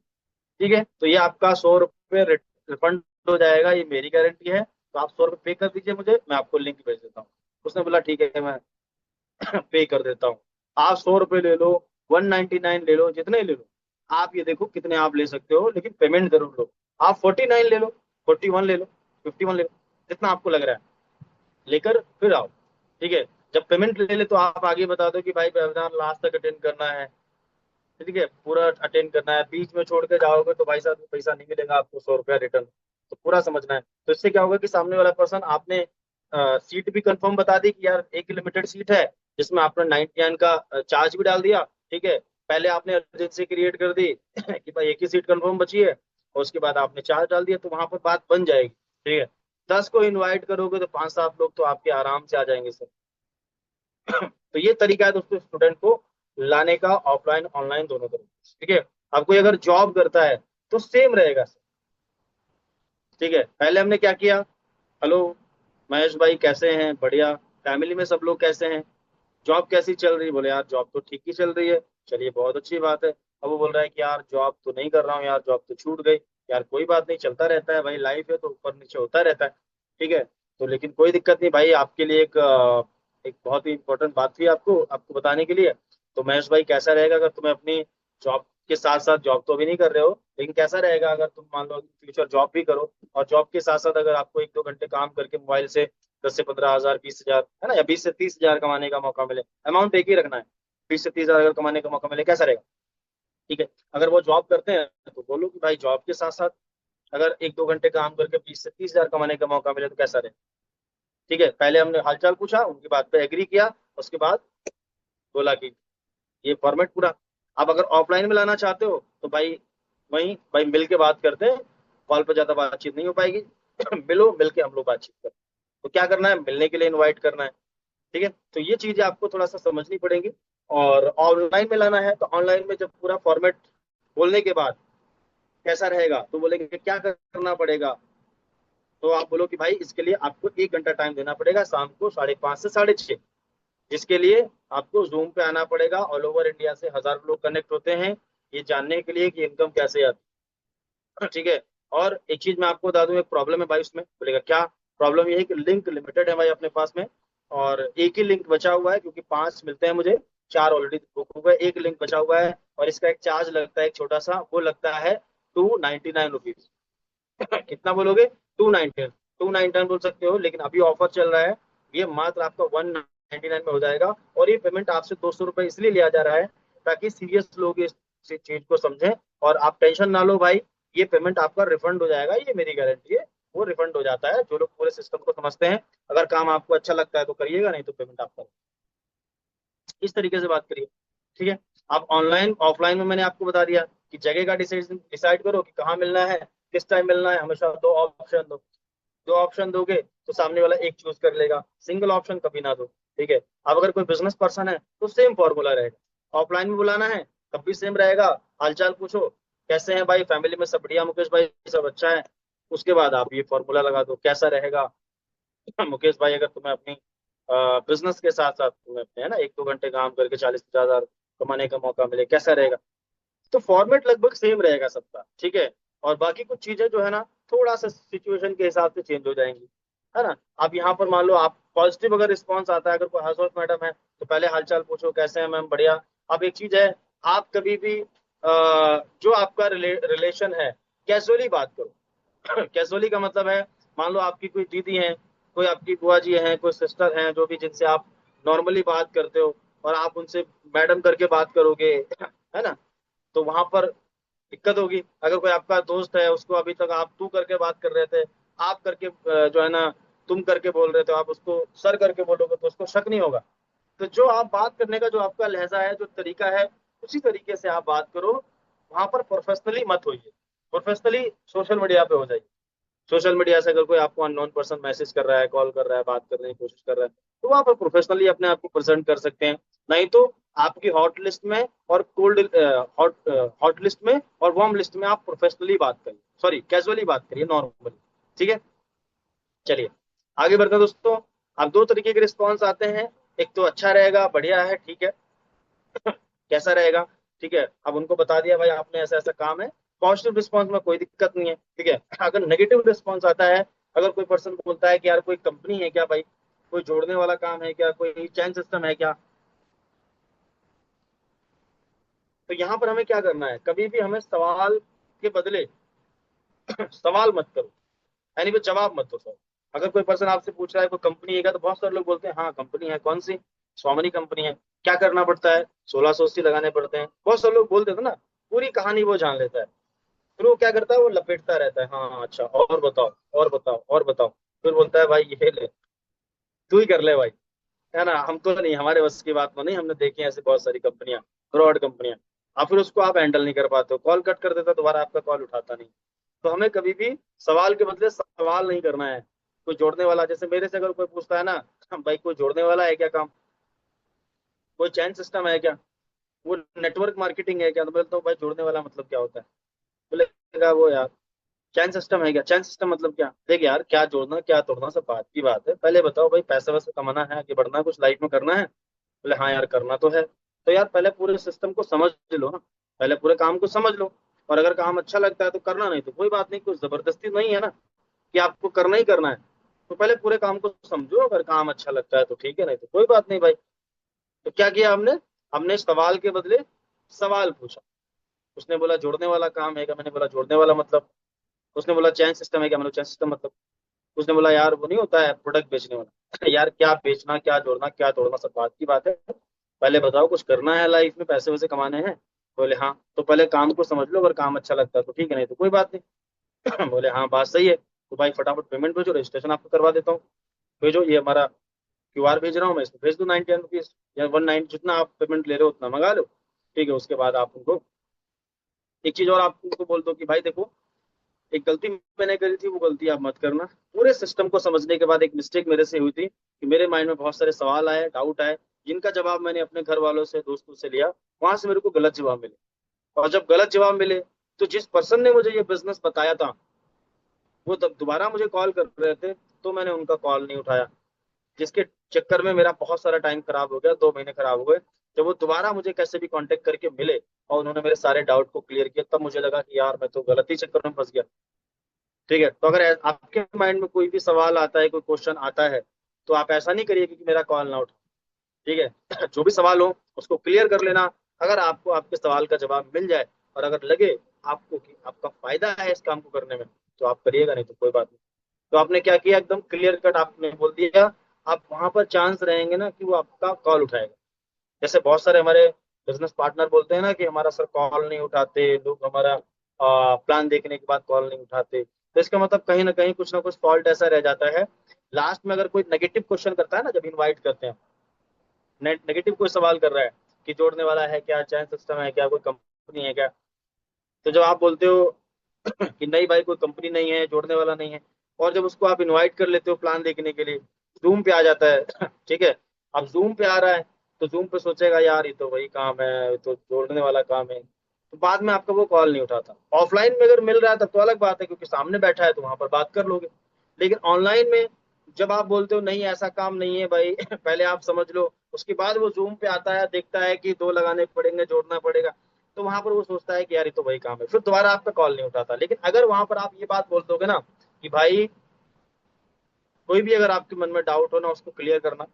[SPEAKER 1] ठीक है, तो ये आपका 100 रुपये रिफंड हो जाएगा, ये मेरी गारंटी है। तो आप 100 रुपये पे कर दीजिए मुझे, मैं आपको लिंक भेज देता हूँ। उसने बोला ठीक है, मैं पे कर देता हूँ। आप 100 रुपये ले लो, 199 ले लो, जितने ले लो। आप ये देखो कितने आप ले सकते हो, लेकिन पेमेंट जरूर लो। आप 49 ले लो, 41 ले लो, 51 ले लो, जितना आपको लग रहा है लेकर फिर आओ। ठीक है, जब पेमेंट ले ले तो आप आगे बता दो कि भाई वेबिनार लास्ट तक अटेंड करना है। ठीक है, पूरा अटेंड करना है। बीच में छोड़ के जाओगे तो भाई साहब पैसा नहीं मिलेगा आपको, 100 रुपया रिटर्न। तो पूरा समझना है। तो इससे क्या होगा कि सामने वाला पर्सन, आपने सीट भी कंफर्म बता दी कि यार एक लिमिटेड सीट है, जिसमें आपने 99 का चार्ज भी डाल दिया। ठीक है, पहले आपने अर्जेंसी क्रिएट कर दी कि भाई एक ही सीट कंफर्म बची है, और उसके बाद आपने चार्ज डाल दिया, तो वहां पर बात बन जाएगी। ठीक है, 10 को इनवाइट करोगे तो 5-7 लोग तो आपके आराम से आ जाएंगे सर। तो ये तरीका है दोस्तों स्टूडेंट को लाने का, ऑफलाइन ऑनलाइन दोनों तरीके। ठीक है, अब कोई अगर जॉब करता है तो सेम रहेगा सर। ठीक है, पहले हमने क्या किया, हेलो महेश भाई कैसे हैं, बढ़िया, फैमिली में सब लोग कैसे हैं, जॉब कैसी चल रही, बोले यार जॉब तो ठीक ही चल रही है, चलिए बहुत अच्छी बात है। अब वो बोल रहा है कि यार जॉब तो नहीं कर रहा हूँ यार, जॉब तो छूट गई। यार कोई बात नहीं, चलता रहता है भाई, लाइफ है तो ऊपर नीचे होता रहता है। ठीक है, तो लेकिन कोई दिक्कत नहीं भाई, आपके लिए एक बहुत ही इंपॉर्टेंट बात थी आपको आपको बताने के लिए। तो महेश भाई कैसा रहेगा अगर तुम्हें अपनी जॉब के साथ साथ, जॉब तो अभी नहीं कर रहे हो, लेकिन कैसा रहेगा अगर तुम मान लो फ्यूचर जॉब भी करो, और जॉब के साथ साथ अगर आपको 1-2 घंटे काम करके मोबाइल से 10 से 15 हजार, 20 हजार, है ना, या 20 से 30 हजार कमाने का मौका मिले, अमाउंट एक ही रखना है, 20 से 30 हजार अगर कमाने का मौका मिले, कैसा रहेगा। ठीक है, अगर वो जॉब करते हैं तो बोलो कि भाई जॉब के साथ साथ अगर 1-2 घंटे काम करके 20 से 30 हजार कमाने का मौका मिले तो कैसा रहेगा। ठीक है, पहले हमने हालचाल पूछा, उनकी बात पे एग्री किया, उसके बाद बोला कि ये फॉर्मेट पूरा। आप अगर ऑफलाइन में लाना चाहते हो तो भाई वहीं भाई मिल के बात करते हैं, कॉल पर ज्यादा बातचीत नहीं हो पाएगी। मिलो, मिल के हम लोग बातचीत करें। तो क्या करना है, मिलने के लिए इनवाइट करना है। ठीक है, तो ये चीजें आपको थोड़ा सा समझनी पड़ेंगी। और ऑनलाइन में लाना है तो ऑनलाइन में जब पूरा फॉर्मेट बोलने के बाद कैसा रहेगा, तो बोलेंगे कि क्या करना पड़ेगा। तो आप बोलो कि भाई इसके लिए आपको 1 घंटा टाइम देना पड़ेगा, शाम को 5:30 से 6:30, जिसके लिए आपको जूम पे आना पड़ेगा। ऑल ओवर इंडिया से हजारों लोग कनेक्ट होते हैं, ये जानने के लिए कि इनकम कैसे आती है। ठीक है, और एक चीज मैं आपको बता दूं, एक प्रॉब्लम है भाई उसमें, बोलेगा क्या प्रॉब्लम, ये है कि लिंक लिमिटेड है भाई अपने पास में, और एक ही लिंक बचा हुआ है, क्योंकि 5 मिलते हैं मुझे, 4 ऑलरेडी बुक हो गए, एक लिंक बचा हुआ है, और इसका एक चार्ज लगता है एक छोटा सा, वो लगता है 299 रुपीज। कितना बोलोगे, 299 बोल सकते हो, लेकिन अभी ऑफर चल रहा है, ये मात्र आपका 199 में हो जाएगा। और ये पेमेंट आपसे 200 रुपये इसलिए लिया जा रहा है ताकि सीरियस लोग इस चीज को समझें। और आप टेंशन ना लो भाई, ये पेमेंट आपका रिफंड हो जाएगा, ये मेरी गारंटी है। वो रिफंड हो जाता है, जो लोग पूरे सिस्टम को समझते हैं। अगर काम आपको अच्छा लगता है तो करिएगा, नहीं तो पेमेंट आपका, इस तरीके से बात करिए। ठीक है, आप ऑनलाइन ऑफलाइन में मैंने आपको बता दिया कि जगह का डिसाइड डिसाइड करो कि कहाँ मिलना है, किस टाइम मिलना है। हमेशा दो ऑप्शन दो, दो ऑप्शन दोगे तो सामने वाला एक चूज कर लेगा, सिंगल ऑप्शन कभी ना दो। ठीक है, अब अगर कोई बिजनेस पर्सन है तो सेम फॉर्मूला रहेगा, ऑफलाइन में बुलाना है तब भी सेम रहेगा, हालचाल पूछो, कैसे हैं भाई, फैमिली में सब बढ़िया मुकेश भाई, सब अच्छा है। उसके बाद आप ये फॉर्मूला लगा दो, कैसा रहेगा मुकेश भाई, अगर तुम्हें अपनी बिजनेस के साथ साथ तुम्हें अपने, है ना, 1-2 घंटे काम करके 40-50 हजार कमाने का मौका मिले, कैसा रहेगा। तो फॉर्मेट लगभग सेम रहेगा सबका। ठीक है, और बाकी कुछ चीजें जो है ना, थोड़ा सा सिचुएशन के हिसाब से चेंज हो जाएंगी, है ना। आप यहाँ पर मान लो, आप पॉजिटिव अगर रिस्पॉन्स आता है, अगर कोई हाउस वाइफ मैडम है तो पहले हालचाल पूछो, कैसे हैं मैम, बढ़िया। अब एक चीज है, आप कभी भी जो आपका रिलेशन है, कैजुअली बात करो। कैजुअली का मतलब है, मान लो आपकी कोई दीदी है, कोई आपकी बुआ जी हैं, कोई सिस्टर हैं, जो भी जिनसे आप नॉर्मली बात करते हो, और आप उनसे मैडम करके बात करोगे, है ना, तो वहां पर दिक्कत होगी। अगर कोई आपका दोस्त है, उसको अभी तक आप तू करके बात कर रहे थे, आप करके जो है ना, तुम करके बोल रहे थे, आप उसको सर करके बोलोगे तो उसको शक नहीं होगा। तो जो आप बात करने का जो आपका लहजा है, जो तरीका है, उसी तरीके से आप बात करो। वहां पर प्रोफेशनली मत होइए, प्रोफेशनली सोशल मीडिया पे हो जाइए। सोशल मीडिया से अगर कोई आपको अननोन पर्सन मैसेज कर रहा है, कॉल कर रहा है, बात करने की कोशिश कर रहा है, तो आप प्रोफेशनली अपने आप को प्रेजेंट कर सकते हैं। नहीं तो आपकी हॉट लिस्ट में और कोल्ड हॉट हॉट लिस्ट में और वार्म लिस्ट में आप प्रोफेशनली बात करिए, सॉरी कैजुअली बात करिए, नॉर्मली। ठीक है, चलिए आगे बढ़ते हैं दोस्तों। अब दो तरीके के रिस्पॉन्स आते हैं, एक तो अच्छा रहेगा, बढ़िया है, ठीक है, कैसा रहेगा, ठीक है, अब उनको बता दिया भाई आपने ऐसा ऐसा काम है, पॉजिटिव रिस्पॉन्स में कोई दिक्कत नहीं है, ठीक है। अगर नेगेटिव रिस्पॉन्स आता है, अगर कोई पर्सन बोलता है कि यार कोई कंपनी है क्या भाई, कोई जोड़ने वाला काम है क्या, कोई चैन सिस्टम है क्या, तो यहाँ पर हमें क्या करना है, कभी भी हमें सवाल के बदले सवाल मत करो, यानी कि जवाब मत दो सर। अगर कोई पर्सन आपसे पूछ रहा है कोई कंपनी है क्या, तो बहुत सारे लोग बोलते हैं हाँ कंपनी है, कौन सी, स्वामिनी कंपनी है, क्या करना पड़ता है, 1680 लगाने पड़ते हैं, बहुत सारे लोग बोलते थे ना, पूरी कहानी वो जान लेता है। फिर वो क्या करता है, वो लपेटता रहता है, हाँ अच्छा और बताओ और बताओ और बताओ, फिर बोलता है भाई ये ले, तू ही कर ले भाई, है ना, हमको नहीं, हमारे बस की बात में नहीं, हमने देखी है ऐसी बहुत सारी कंपनियां, फ्रॉड कंपनियां। अब फिर उसको आप हैंडल नहीं कर पाते हो, कॉल कट कर देता, दोबारा आपका कॉल उठाता नहीं। तो हमें कभी भी सवाल के बदले सवाल नहीं करना है। कोई जोड़ने वाला, जैसे मेरे से अगर कोई पूछता है ना, भाई कोई जोड़ने वाला है क्या काम, कोई चैन सिस्टम है क्या, वो नेटवर्क मार्केटिंग है क्या, तो बोलता हूँ भाई जोड़ने वाला मतलब क्या होता है, बोलेगा वो यार चैन सिस्टम है क्या, चैन सिस्टम मतलब क्या, देख यार क्या जोड़ना क्या तोड़ना सब बात की बात है, पहले बताओ भाई पैसा वैसे कमाना है, आगे बढ़ना है, कुछ लाइफ में करना है, बोले हाँ यार करना तो है, तो यार पहले पूरे सिस्टम को समझ लो ना, पहले पूरे काम को समझ लो, और अगर काम अच्छा लगता है तो करना, नहीं तो कोई बात नहीं, कुछ जबरदस्ती नहीं है ना कि आपको करना ही करना है। तो पहले पूरे काम को समझो, अगर काम अच्छा लगता है तो ठीक है, नहीं तो कोई बात नहीं भाई। तो क्या किया हमने, हमने सवाल के बदले सवाल पूछा। उसने बोला जोड़ने वाला काम है क्या, मैंने बोला जोड़ने वाला मतलब। उसने बोला चैन सिस्टम है क्या, मैंने चैन सिस्टम मतलब। उसने बोला यार वो नहीं होता है प्रोडक्ट बेचने वाला यार क्या बेचना क्या जोड़ना क्या तोड़ना सब बात की बात है, पहले बताओ कुछ करना है लाइफ में, पैसे वैसे कमाने हैं। बोले हाँ, तो पहले काम को समझ लो, अगर काम अच्छा लगता है तो ठीक है, नहीं तो कोई बात नहीं। बोले हाँ बात सही है, तो भाई फटाफट पेमेंट भेजो, रजिस्ट्रेशन आपको करवा देता हूँ, भेजो ये हमारा क्यूआर भेज रहा हूँ मैं, इसमें भेज दो 99 रुपीज या 190, जितना आप पेमेंट ले रहे हो उतना मंगा लो। ठीक है, उसके बाद आप उनको एक चीज और आप उनको बोल दो कि भाई देखो एक गलती मैंने करी थी, वो गलती आप मत करना। पूरे सिस्टम को समझने के बाद एक मिस्टेक मेरे से हुई थी कि मेरे माइंड में बहुत सारे सवाल आए, डाउट आए, जिनका जवाब मैंने अपने घर वालों से दोस्तों से लिया, वहां से मेरे को गलत जवाब मिले। और जब गलत जवाब मिले, तो जिस पर्सन ने मुझे ये बिजनेस बताया था, वो तब दोबारा मुझे कॉल कर रहे थे, तो मैंने उनका कॉल नहीं उठाया, जिसके चक्कर में मेरा बहुत सारा टाइम खराब हो गया, 2 महीने खराब हो गए। जब वो दोबारा मुझे कैसे भी कांटेक्ट करके मिले और उन्होंने मेरे सारे डाउट को क्लियर किया, तब मुझे लगा कि यार मैं तो गलत ही चक्कर में फंस गया। ठीक है, तो अगर आपके माइंड में कोई भी सवाल आता है, कोई क्वेश्चन आता है, तो आप ऐसा नहीं करिए कि मेरा कॉल ना उठे। ठीक है, जो भी सवाल हो उसको क्लियर कर लेना। अगर आपको आपके सवाल का जवाब मिल जाए और अगर लगे आपको कि आपका फायदा है इस काम को करने में, तो आप करिएगा, नहीं तो कोई बात नहीं। तो आपने क्या किया, एकदम क्लियर कट आपने बोल दिया, आप वहां पर चांस रहेंगे ना कि वो आपका कॉल उठाएगा। जैसे बहुत सारे हमारे बिजनेस पार्टनर बोलते हैं ना कि हमारा सर कॉल नहीं उठाते लोग, हमारा प्लान देखने के बाद कॉल नहीं उठाते, तो इसका मतलब कहीं ना कुछ फॉल्ट ऐसा रह जाता है। लास्ट में अगर कोई नेगेटिव क्वेश्चन करता है ना, जब इनवाइट करते हैं, नेगेटिव कोई सवाल कर रहा है कि जोड़ने वाला है क्या, चैन सिस्टम है क्या, कोई कंपनी है क्या, तो जब आप बोलते हो कि नहीं भाई कोई कंपनी नहीं है, जोड़ने वाला नहीं है, और जब उसको आप इनवाइट कर लेते हो प्लान देखने के लिए, जूम पे आ जाता है ठीक है, अब जूम पे आ रहा है, तो जूम पे सोचेगा यार ये तो वही काम है, ये तो जोड़ने वाला काम है, तो बाद में आपका वो कॉल नहीं उठाता। ऑफलाइन में अगर मिल रहा है तब तो अलग बात है, क्योंकि सामने बैठा है तो वहां पर बात कर लोगे। लेकिन ऑनलाइन में जब आप बोलते हो नहीं ऐसा काम नहीं है भाई पहले आप समझ लो, उसके बाद वो जूम पे आता है, देखता है कि दो लगाने पड़ेंगे, जोड़ना पड़ेगा, तो वहां पर वो सोचता है कि यार ये तो वही काम है, फिर दोबारा आपका कॉल नहीं उठाता। लेकिन अगर वहां पर आप ये बात बोल दोगे ना कि भाई कोई भी अगर आपके मन में डाउट हो ना, उसको क्लियर करना,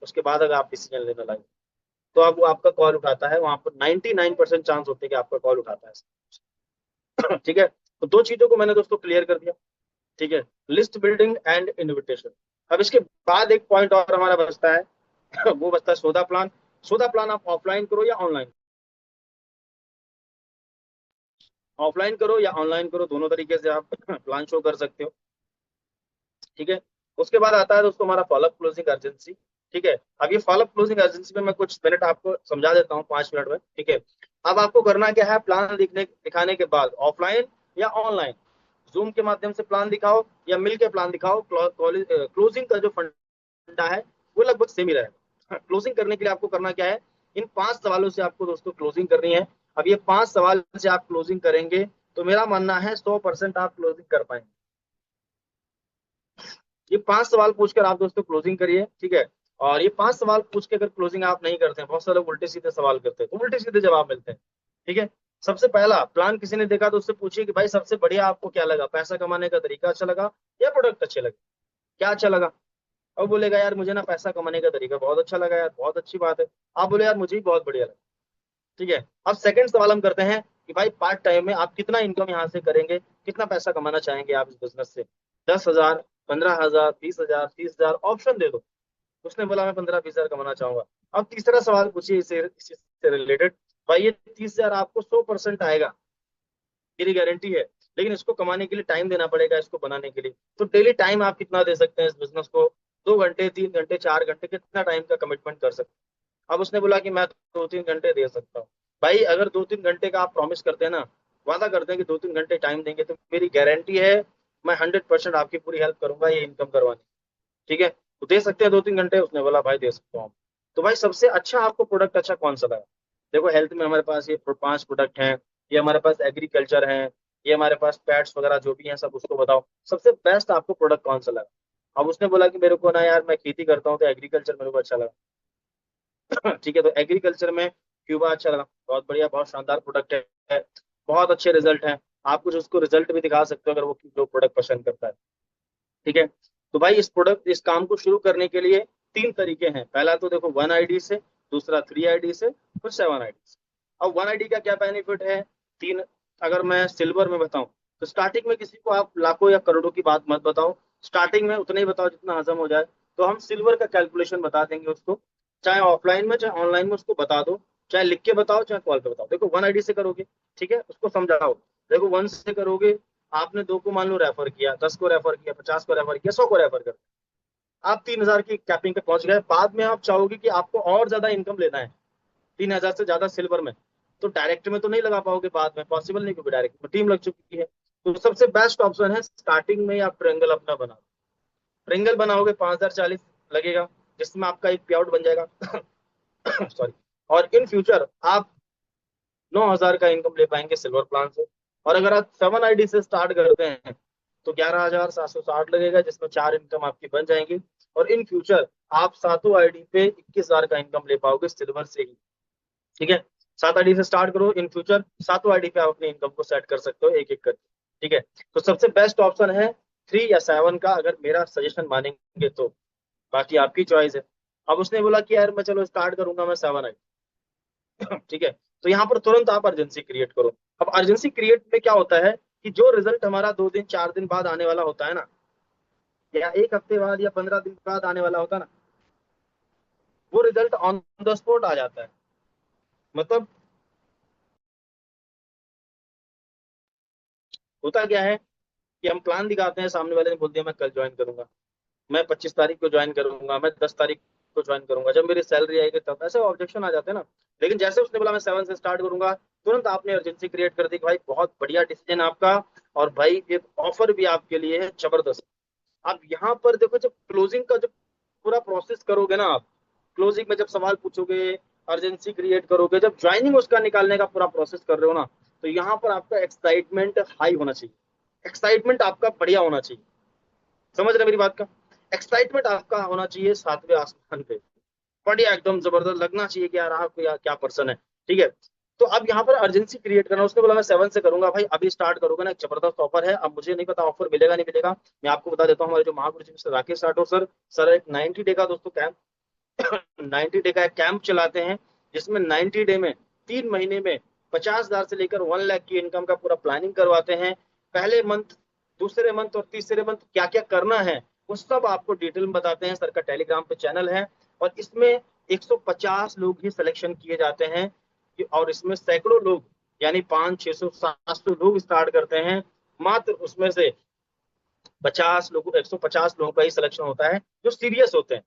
[SPEAKER 1] उसके बाद अगर आप डिसीजन लेने लगे, तो अब वो आपका कॉल उठाता है, वहां पर 99% चांस होते हैं कि आपका कॉल उठाता है ठीक है, तो दो चीजों को मैंने दोस्तों क्लियर कर दिया। ठीक है, लिस्ट बिल्डिंग एंड इन्विटेशन। अब इसके बाद एक पॉइंट और हमारा बचता है वो बचता है सौदा प्लान। सौदा प्लान आप ऑफलाइन करो या ऑनलाइन, ऑफलाइन करो या ऑनलाइन करो, दोनों तरीके से आप प्लान शो कर सकते हो। ठीक है, उसके बाद आता है दोस्तों हमारा फॉलोअप क्लोजिंग अर्जेंसी। ठीक है, अब ये फॉलोअप क्लोजिंग अर्जेंसी में मैं कुछ मिनट आपको समझा देता हूँ, 5 मिनट में। ठीक है, अब आपको करना क्या है, प्लान दिखाने के बाद ऑफलाइन या ऑनलाइन, जूम के माध्यम से प्लान दिखाओ या मिल के प्लान दिखाओ, क्लोजिंग का जो फंडा है वो लगभग सेम ही रहेगा। क्लोजिंग करने के लिए आपको करना क्या है, इन 5 सवालों से आपको दोस्तों क्लोजिंग करनी है। अब ये 5 सवाल से आप क्लोजिंग करेंगे तो मेरा मानना है 100% आप क्लोजिंग कर पाएंगे। ये 5 सवाल पूछकर आप दोस्तों क्लोजिंग करिए, ठीक है। और ये 5 सवाल पूछ के अगर क्लोजिंग आप नहीं करते हैं, बहुत सारे लोग उल्टे सीधे सवाल करते हैं तो उल्टे सीधे जवाब मिलते हैं, ठीक है। सबसे पहला प्लान किसी ने देखा तो उससे पूछिए कि भाई सबसे बढ़िया आपको क्या लगा, पैसा कमाने का तरीका अच्छा लगा या प्रोडक्ट अच्छे लगे, क्या अच्छा लगा। अब बोलेगा यार मुझे ना पैसा कमाने का तरीका बहुत अच्छा लगा यार, बहुत अच्छी बात है। आप बोले यार मुझे भी बहुत बढ़िया लगा, ठीक है। अब सेकंड सवाल हम करते हैं कि भाई पार्ट टाइम में आप कितना इनकम यहाँ से करेंगे, कितना पैसा कमाना चाहेंगे आप इस बिजनेस से, 10,000, 15,000, 20,000, 30,000, ऑप्शन दे दो। उसने बोला मैं 15-20 हजार कमाना चाहूंगा। अब तीसरा सवाल पूछिए इसी से रिलेटेड, भाई ये 30,000 आपको 100% आएगा, मेरी गारंटी है, लेकिन इसको कमाने के लिए टाइम देना पड़ेगा, इसको बनाने के लिए तो डेली टाइम आप कितना दे सकते हैं इस बिजनेस को, 2 घंटे, 3 घंटे, 4 घंटे, कितना टाइम का कमिटमेंट कर सकते हैं। अब उसने बोला कि मैं 2-3 घंटे दे सकता हूँ। भाई अगर 2-3 घंटे का आप प्रॉमिस करते हैं ना, वादा करते हैं कि 2-3 घंटे टाइम देंगे, तो मेरी गारंटी है मैं 100% आपकी पूरी हेल्प करूंगा ये इनकम करवाने, ठीक है। तो दे सकते हैं 2-3 घंटे, उसने बोला भाई दे सकता हूँ। तो भाई सबसे अच्छा आपको प्रोडक्ट अच्छा कौन सा लगा। देखो हेल्थ में हमारे पास ये 5 प्रोडक्ट हैं, ये हमारे पास एग्रीकल्चर है, ये हमारे पास पैट्स वगैरह जो भी हैं सब, उसको बताओ सबसे बेस्ट आपको प्रोडक्ट कौन सा लगा। अब उसने बोला कि मेरे को ना यार मैं खेती करता हूँ तो एग्रीकल्चर मेरे को अच्छा लगा। ठीक है, तो एग्रीकल्चर में क्यूबा अच्छा लगा, बहुत बढ़िया, बहुत शानदार प्रोडक्ट है, बहुत अच्छे रिजल्ट हैं। आप कुछ उसको रिजल्ट भी दिखा सकते हो अगर वो जो प्रोडक्ट पसंद करता है, ठीक है। तो भाई इस काम को शुरू करने के लिए 3 तरीके हैं। पहला तो देखो 1 आईडी से, दूसरा 3 आईडी से, फिर 7 आईडी से। अब 1 आईडी का क्या बेनिफिट है, तीन, अगर मैं सिल्वर में बताऊं तो स्टार्टिंग में किसी को आप लाखों या करोड़ों की बात मत बताओ, स्टार्टिंग में उतना ही बताओ जितना हजम हो जाए। तो हम सिल्वर का कैलकुलेशन बता देंगे उसको, चाहे ऑफलाइन में चाहे ऑनलाइन में उसको बता दो, चाहे लिख के बताओ चाहे कॉल पे बताओ। देखो 1 आईडी से करोगे, ठीक है, उसको समझाओ। देखो 1 से करोगे, आपने 2 को मान लो रेफर किया, 10 को रेफर किया, 50 को रेफर किया, 100 को रेफर कर, आप 3,000 की कैपिंग पे पहुंच गए। बाद में आप चाहोगे कि आपको और ज्यादा इनकम लेना है, 3,000 से ज्यादा सिल्वर में, तो डायरेक्ट में तो नहीं लगा पाओगे, बाद में पॉसिबल नहीं, क्योंकि डायरेक्ट में टीम लग चुकी है। तो सबसे बेस्ट ऑप्शन है स्टार्टिंग में आप ट्रेंगल अपना बनाओ। ट्रेंगल बनाओगे 5,040 लगेगा, जिसमें आपका एक पे आउट बन जाएगा। सॉरी। और इन फ्यूचर आप 9,000 का इनकम ले पाएंगे सिल्वर प्लान से। और अगर आप 7 आईडी से स्टार्ट करते हैं तो 11,760 लगेगा, जिसमें 4 इनकम आपकी बन जाएंगी। और इन फ्यूचर आप 7 आईडी पे 21,000 का इनकम ले पाओगे सिल्वर से ही, ठीक है। 7 आईडी से स्टार्ट करो, इन फ्यूचर 7 आईडी पे आप अपनी इनकम को सेट कर सकते हो एक एक करके, ठीक है। तो सबसे बेस्ट ऑप्शन है 3 या 7 का, अगर मेरा सजेशन मानेंगे तो, बाकी आपकी चॉइस है। अब उसने बोला कि यार मैं चलो स्टार्ट करूंगा मैं 7 आईडी, ठीक है। तो यहाँ पर तुरंत आप अर्जेंसी क्रिएट करो। अब अर्जेंसी क्रिएट में क्या होता है कि जो रिजल्ट हमारा 2 दिन 4 दिन बाद आने वाला होता है ना, या एक हफ्ते बाद या 15 दिन बाद आने वाला होता है ना, वो रिजल्ट ऑन द स्पॉट आ जाता है। मतलब होता क्या है कि हम प्लान दिखाते हैं, सामने वाले ने बोल दिया मैं कल ज्वाइन करूंगा, मैं 25 तारीख को ज्वाइन करूंगा, मैं 10 तारीख को ज्वाइन करूंगा, जब मेरी सैलरी आएगी तब, ऐसे ऑब्जेक्शन आ जाते हैं ना। लेकिन जैसे उसने बोला मैं 7 से स्टार्ट करूंगा, तुरंत आपने अर्जेंसी क्रिएट कर दी कि भाई बहुत बढ़िया डिसीजन आपका, और भाई एक ऑफर भी आपके लिए है जबरदस्त। आप यहाँ पर देखो, जब क्लोजिंग का जब पूरा प्रोसेस करोगे ना आप, क्लोजिंग में जब सवाल पूछोगे, अर्जेंसी क्रिएट करोगे, जब ज्वाइनिंग उसका निकालने का पूरा प्रोसेस कर रहे हो ना, तो यहाँ पर आपका एक्साइटमेंट हाई होना चाहिए, एक्साइटमेंट आपका बढ़िया होना चाहिए। समझ रहे मेरी बात का, एक्साइटमेंट आपका होना चाहिए 7वें आसमान पे, बढ़िया एकदम जबरदस्त लगना चाहिए कि यार आप यार क्या पर्सन है, ठीक है। तो अब यहाँ पर अर्जेंसी क्रिएट करना, उसने बोला मैं 7 से करूंगा, भाई अभी स्टार्ट करोगे ना, एक जबरदस्त ऑफर है। अब मुझे नहीं पता ऑफर मिलेगा नहीं मिलेगा, मैं आपको बता देता हूँ, हमारे जो महागुरु जी मिस्टर राकेश राठौर सर, एक 90 डे का दोस्तों कैंप, 90 डे का एक कैंप चलाते हैं, जिसमें 90 डे में 3 महीने में 50,000 से लेकर 1 लाख की इनकम का पूरा प्लानिंग करवाते हैं। पहले मंथ, दूसरे मंथ और तीसरे मंथ क्या क्या करना है वो सब आपको डिटेल में बताते हैं। सर का टेलीग्राम पे चैनल है, और इसमें 150 लोग ही सिलेक्शन किए जाते हैं और इसमें सैकड़ों लोग, यानी 500, 600, 700 लोग स्टार्ट करते हैं। मात्र उसमें से 150 लोगों का ही सिलेक्शन होता है जो सीरियस होते हैं।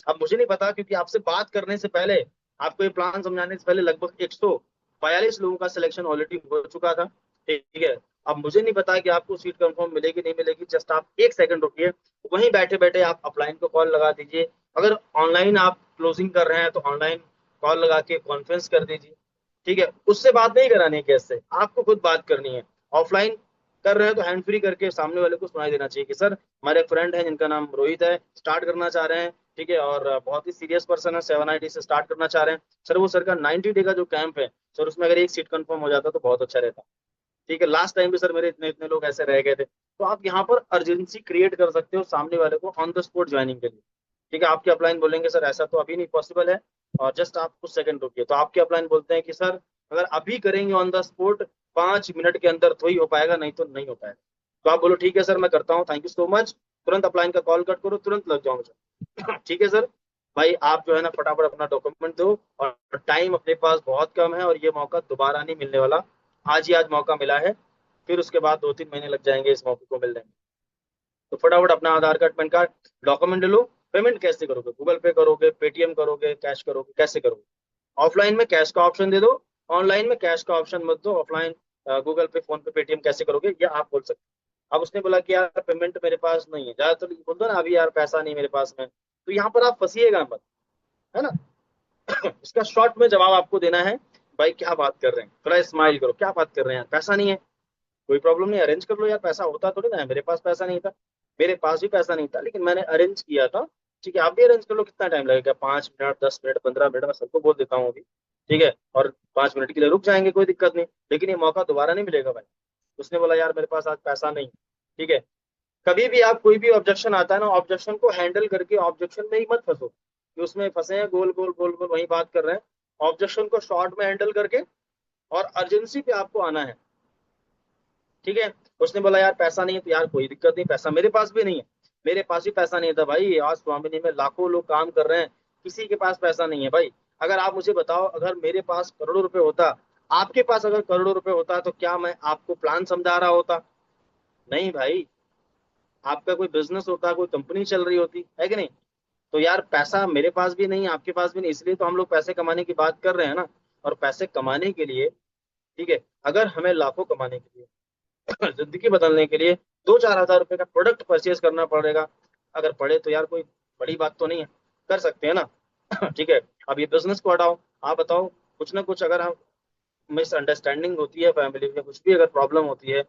[SPEAKER 1] अब मुझे नहीं पता, क्योंकि आपसे बात करने से पहले, आपको ये प्लान समझाने से पहले लगभग 142 लोगों का सिलेक्शन ऑलरेडी हो चुका था, ठीक है। अब मुझे नहीं पता कि आपको सीट कंफर्म मिलेगी नहीं मिलेगी, जस्ट आप 1 सेकंड रुकिए, वहीं बैठे बैठे आप अपलाइन को कॉल लगा दीजिए, अगर ऑनलाइन आप क्लोजिंग कर रहे हैं तो ऑनलाइन कॉल लगा के कॉन्फ्रेंस कर दीजिए। ठीक है, उससे बात नहीं करानी है कैसे, आपको खुद बात करनी है। ऑफलाइन कर रहे हैं तो हैंड फ्री करके सामने वाले को सुनाई देना चाहिए कि सर हमारे एक फ्रेंड है जिनका नाम रोहित है, स्टार्ट करना चाह रहे हैं। ठीक है, और बहुत ही सीरियस पर्सन है, 7 ID से स्टार्ट करना चाह रहे हैं सर। वो सर का 90 डे का जो कैंप है सर, उसमें अगर एक सीट कंफर्म हो जाता तो बहुत अच्छा रहता। ठीक है, लास्ट टाइम भी सर मेरे इतने इतने लोग ऐसे रह गए थे। तो आप यहाँ पर अर्जेंसी क्रिएट कर सकते हो सामने वाले को ऑन द स्पॉट ज्वाइनिंग के लिए। ठीक है, आपके अपलाइन बोलेंगे सर ऐसा तो अभी नहीं पॉसिबल है, और जस्ट आप कुछ सेकंड रुकिए, तो आपके अपलाइन बोलते हैं कि सर अगर अभी करेंगे ऑन द स्पॉट 5 मिनट के अंदर तो ही हो पाएगा, नहीं तो नहीं हो पाएगा। तो आप बोलो ठीक है सर मैं करता हूँ, थैंक यू सो मच, तुरंत अपलाइन का कॉल कट करो, तुरंत लग जाओ मुझे। ठीक है सर, भाई आप जो है ना फटाफट अपना डॉक्यूमेंट दो, और टाइम अपने पास बहुत कम है और ये मौका दोबारा नहीं मिलने वाला। आज ही आज मौका मिला है, फिर उसके बाद 2-3 महीने लग जाएंगे इस मौके को मिलने में। तो फटाफट अपना आधार कार्ड पैन कार्ड डॉक्यूमेंट ले लो। पेमेंट कैसे करोगे, गूगल पे करोगे, पेटीएम करोगे, कैश करोगे, कैसे करोगे? ऑफलाइन में कैश का ऑप्शन दे दो, ऑनलाइन में कैश का ऑप्शन मत दो। ऑफलाइन गूगल पे, फोन पे, पेटीएम कैसे करोगे ये आप बोल सकते हो। अब उसने बोला कि यार पेमेंट मेरे पास नहीं है, ज्यादातर बोल दो ना अभी यार पैसा नहीं मेरे पास में, तो यहाँ पर आप फंसिएगा मत, है ना। इसका शॉर्ट में जवाब आपको देना है, भाई क्या बात कर रहे हैं, थोड़ा स्माइल करो, क्या बात कर रहे हैं यार, पैसा नहीं है, कोई प्रॉब्लम नहीं, अरेंज कर लो यार, पैसा होता थोड़ी ना है, मेरे पास पैसा नहीं था, मेरे पास भी पैसा नहीं था लेकिन मैंने अरेंज किया था। ठीक है, आप भी अरेंज कर लो, कितना टाइम लगेगा, 5 मिनट, 10 मिनट, 15 मिनट, मैं सबको बोल देता हूँ अभी। ठीक है, और 5 मिनट के लिए रुक जाएंगे, कोई दिक्कत नहीं, लेकिन ये मौका दोबारा नहीं मिलेगा भाई। उसने बोला यार मेरे पास आज पैसा नहीं। ठीक है, कभी भी आप कोई भी ऑब्जेक्शन आता है ना, ऑब्जेक्शन को हैंडल करके ऑब्जेक्शन में ही मत फंसो कि उसमें फंसे हैं, गोल गोल गोल गोल वही बात कर रहे हैं। ऑब्जेक्शन को शॉर्ट में हैंडल करके और अर्जेंसी पे आपको आना है। ठीक है, उसने बोला यार पैसा नहीं है, तो यार कोई दिक्कत नहीं, पैसा मेरे पास भी नहीं है, मेरे पास भी पैसा नहीं था भाई, आज स्वामिनी में लाखों लोग काम कर रहे हैं, किसी के पास पैसा नहीं है भाई। अगर आप मुझे बताओ, अगर मेरे पास करोड़ों रुपए होता, आपके पास अगर करोड़ों रुपए होता, तो क्या मैं आपको प्लान समझा रहा होता? नहीं भाई, आपका कोई बिजनेस होता, कोई कंपनी चल रही होती है कि नहीं। तो यार पैसा मेरे पास भी नहीं, आपके पास भी नहीं, इसलिए तो हम लोग पैसे कमाने की बात कर रहे हैं ना। और पैसे कमाने के लिए, ठीक है, अगर हमें लाखों कमाने के लिए जिंदगी बदलने के लिए 2-4 हज़ार रुपए का प्रोडक्ट परचेज करना पड़ेगा, अगर पड़े तो यार कोई बड़ी बात तो नहीं है, कर सकते हैं ना। ठीक है, अब ये बिजनेस को हटाओ, आप बताओ, कुछ ना कुछ अगर हम मिसअंडरस्टैंडिंग होती है फैमिली में, कुछ भी अगर प्रॉब्लम होती है,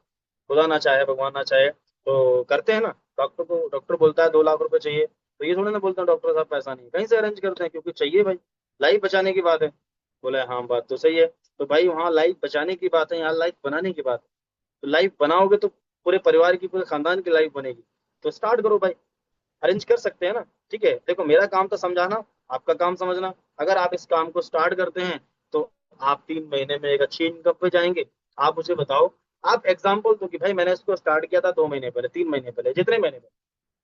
[SPEAKER 1] खुदा ना चाहे भगवान ना चाहे, तो करते हैं ना। डॉक्टर बोलता है 2 लाख रुपए चाहिए, तो ये थोड़ा ना बोलते हैं डॉक्टर साहब पैसा नहीं, कहीं से अरेंज करते हैं, क्योंकि चाहिए भाई, लाइफ बचाने की बात है। बोले हाँ बात तो सही है। तो भाई वहाँ लाइफ बचाने की बात है, यहाँ लाइफ बनाने की बात है। तो लाइफ बनाओगे तो पूरे परिवार की, पूरे खानदान की लाइफ बनेगी। तो स्टार्ट करो भाई, अरेंज कर सकते हैं ना। ठीक है, देखो मेरा काम तो समझाना, आपका काम समझना। अगर आप इस काम को स्टार्ट करते हैं तो आप 3 महीने में एक अच्छी इनकम पे जाएंगे। आप मुझे बताओ, आप एग्जाम्पल दो कि भाई मैंने इसको स्टार्ट किया था 2 महीने पहले, 3 महीने पहले, जितने महीने पहले,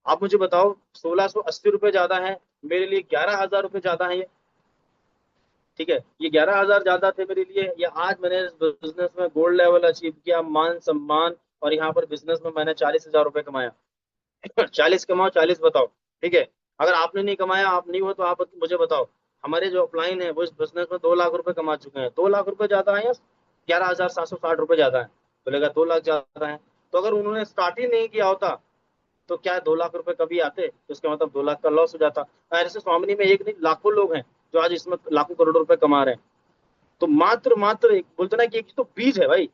[SPEAKER 1] आप मुझे बताओ 1680 रुपये ज्यादा है मेरे लिए, 11 हज़ार रुपये ज्यादा है ये। ठीक है, ये 11 हज़ार ज्यादा थे मेरे लिए, या आज मैंने इस बिजनेस में गोल्ड लेवल अचीव किया, मान सम्मान, और यहाँ पर बिजनेस में मैंने 40 हज़ार रुपये कमाया। 40 कमाओ, 40 बताओ। ठीक है, अगर आपने नहीं कमाया, आप नहीं हो, तो आप मुझे बताओ। हमारे जो अपलाइन है वो इस बिजनेस में 2 लाख रुपए कमा चुके हैं, 2 लाख रुपए ज्यादा है या 11,760 रुपये ज्यादा है? बोलेगा 2 लाख ज्यादा है। तो अगर उन्होंने स्टार्ट ही नहीं किया होता तो क्या 2 लाख रुपए कभी आते? तो इसका मतलब 2 लाख का लॉस हो जाता। ऐसे स्वामिनी में एक नहीं लाखों लोग हैं जो आज इसमें लाखों करोड़ों रुपए कमा रहे हैं। तो मात्र मात्र एक बोलते ना कि एक तो बीज है भाई।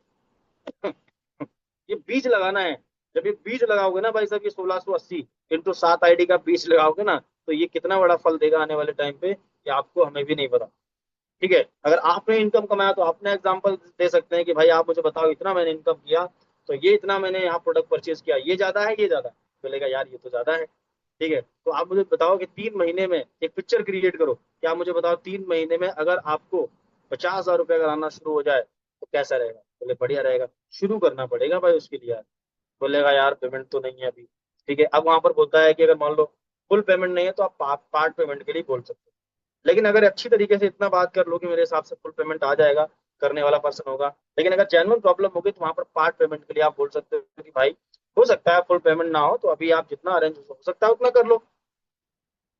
[SPEAKER 1] ये बीज लगाना है। जब ये बीज लगाओगे ना भाई साहब, ये 1680 इंटू 7 ID का बीज लगाओगे ना, तो ये कितना बड़ा फल देगा आने वाले टाइम पे, ये आपको हमें भी नहीं पता। ठीक है, अगर आपने इनकम कमाया तो आपने एग्जांपल दे सकते हैं कि भाई आप मुझे बताओ इतना मैंने इनकम किया, तो ये इतना मैंने यहाँ प्रोडक्ट परचेज किया, ये ज्यादा है ये ज्यादा है? बोलेगा यार ये तो ज्यादा है। ठीक है, तो आप मुझे बताओ कि 3 महीने में एक पिक्चर क्रिएट करो कि आप मुझे बताओ 3 महीने में अगर आपको 50 हज़ार रुपये अगर आना शुरू हो जाए तो कैसा रहेगा? बोले बढ़िया रहेगा। शुरू करना पड़ेगा भाई उसके लिए यार। बोलेगा यार पेमेंट तो नहीं है अभी। ठीक है, अब वहां पर बोलता है कि अगर मान लो फुल पेमेंट नहीं है तो आप पार्ट पेमेंट के लिए बोल सकते हो। लेकिन अगर अच्छी तरीके से इतना बात कर लो कि मेरे हिसाब से फुल पेमेंट आ जाएगा, करने वाला पर्सन होगा। लेकिन अगर जेन्युइन प्रॉब्लम होगी तो वहां पर पार्ट पेमेंट के लिए आप बोल सकते हो कि भाई हो सकता है फुल पेमेंट ना हो, तो अभी आप जितना अरेंज हो सकता है उतना कर लो।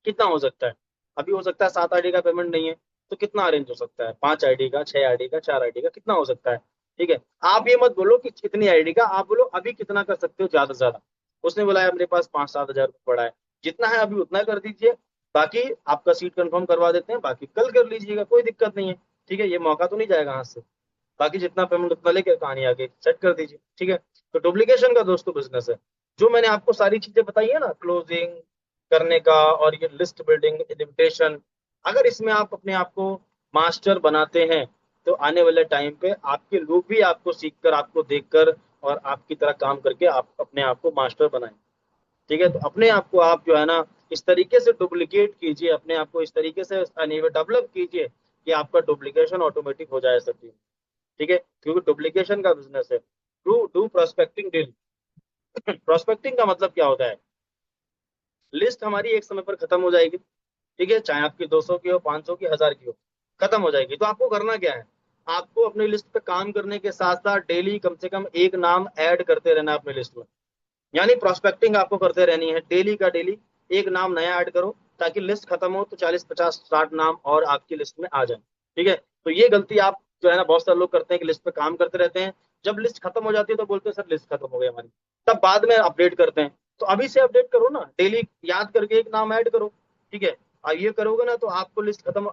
[SPEAKER 1] कितना हो सकता है? अभी हो सकता है 7 ID का पेमेंट नहीं है, तो कितना अरेंज हो सकता है? 5 ID का, 6 ID का, 4 ID का, कितना हो सकता है? ठीक है, आप ये मत बोलो कि कितनी ID का, आप बोलो अभी कितना कर सकते हो ज्यादा से ज्यादा। उसने बोला है मेरे पास 5-7 हज़ार रुपये पड़ा है, जितना है अभी उतना कर दीजिए। बाकी आपका सीट कंफर्म करवा देते हैं, बाकी कल कर लीजिएगा, कोई दिक्कत नहीं है। ठीक है, ये मौका तो नहीं जाएगा हाथ से। बाकी जितना पेमेंट उतना लेके कहानी आगे सेट कर दीजिए। ठीक है, तो डुप्लीकेशन का दोस्तों बिजनेस है। जो मैंने आपको सारी चीजें बताई है ना, क्लोजिंग करने का और ये लिस्ट बिल्डिंग, इन्विटेशन, अगर इसमें आप अपने आप को मास्टर बनाते हैं तो आने वाले टाइम पे आपके लोग भी आपको सीखकर, आपको देखकर और आपकी तरह काम करके आप अपने आप को मास्टर बनाएं। ठीक है, तो अपने आप को आप जो है ना इस तरीके से डुप्लीकेट कीजिए, अपने आप को इस तरीके से डेवलप कीजिए कि आपका डुप्लीकेशन ऑटोमेटिक हो जाए सर। ठीक है, क्योंकि डुप्लीकेशन का बिजनेस है। Do do prospecting deal. Prospecting का मतलब क्या होता है? लिस्ट हमारी एक समय पर खत्म हो जाएगी। ठीक है, चाहे आपकी 200 की हो, 500 की, 1000 की हो, खत्म हो जाएगी। तो आपको करना क्या है? आपको अपनी लिस्ट पे काम करने के साथ साथ डेली कम से कम एक नाम ऐड करते रहना है अपनी लिस्ट में। यानी प्रोस्पेक्टिंग आपको करते रहनी है, डेली का डेली एक नाम नया ऐड करो, ताकि लिस्ट खत्म हो तो 40 50 60 नाम और आपकी लिस्ट में आ जाए। ठीक है, तो ये गलती आप जो है ना बहुत सारे लोग करते हैं कि लिस्ट पे काम करते रहते हैं, जब लिस्ट खत्म हो जाती है तो बोलते हैं सर लिस्ट खत्म हो गई हमारी, तब बाद में अपडेट करते हैं। तो अभी से अपडेट करो ना, डेली याद करके एक नाम ऐड करो। ठीक है, और ये करोगे ना तो आपको लिस्ट खत्म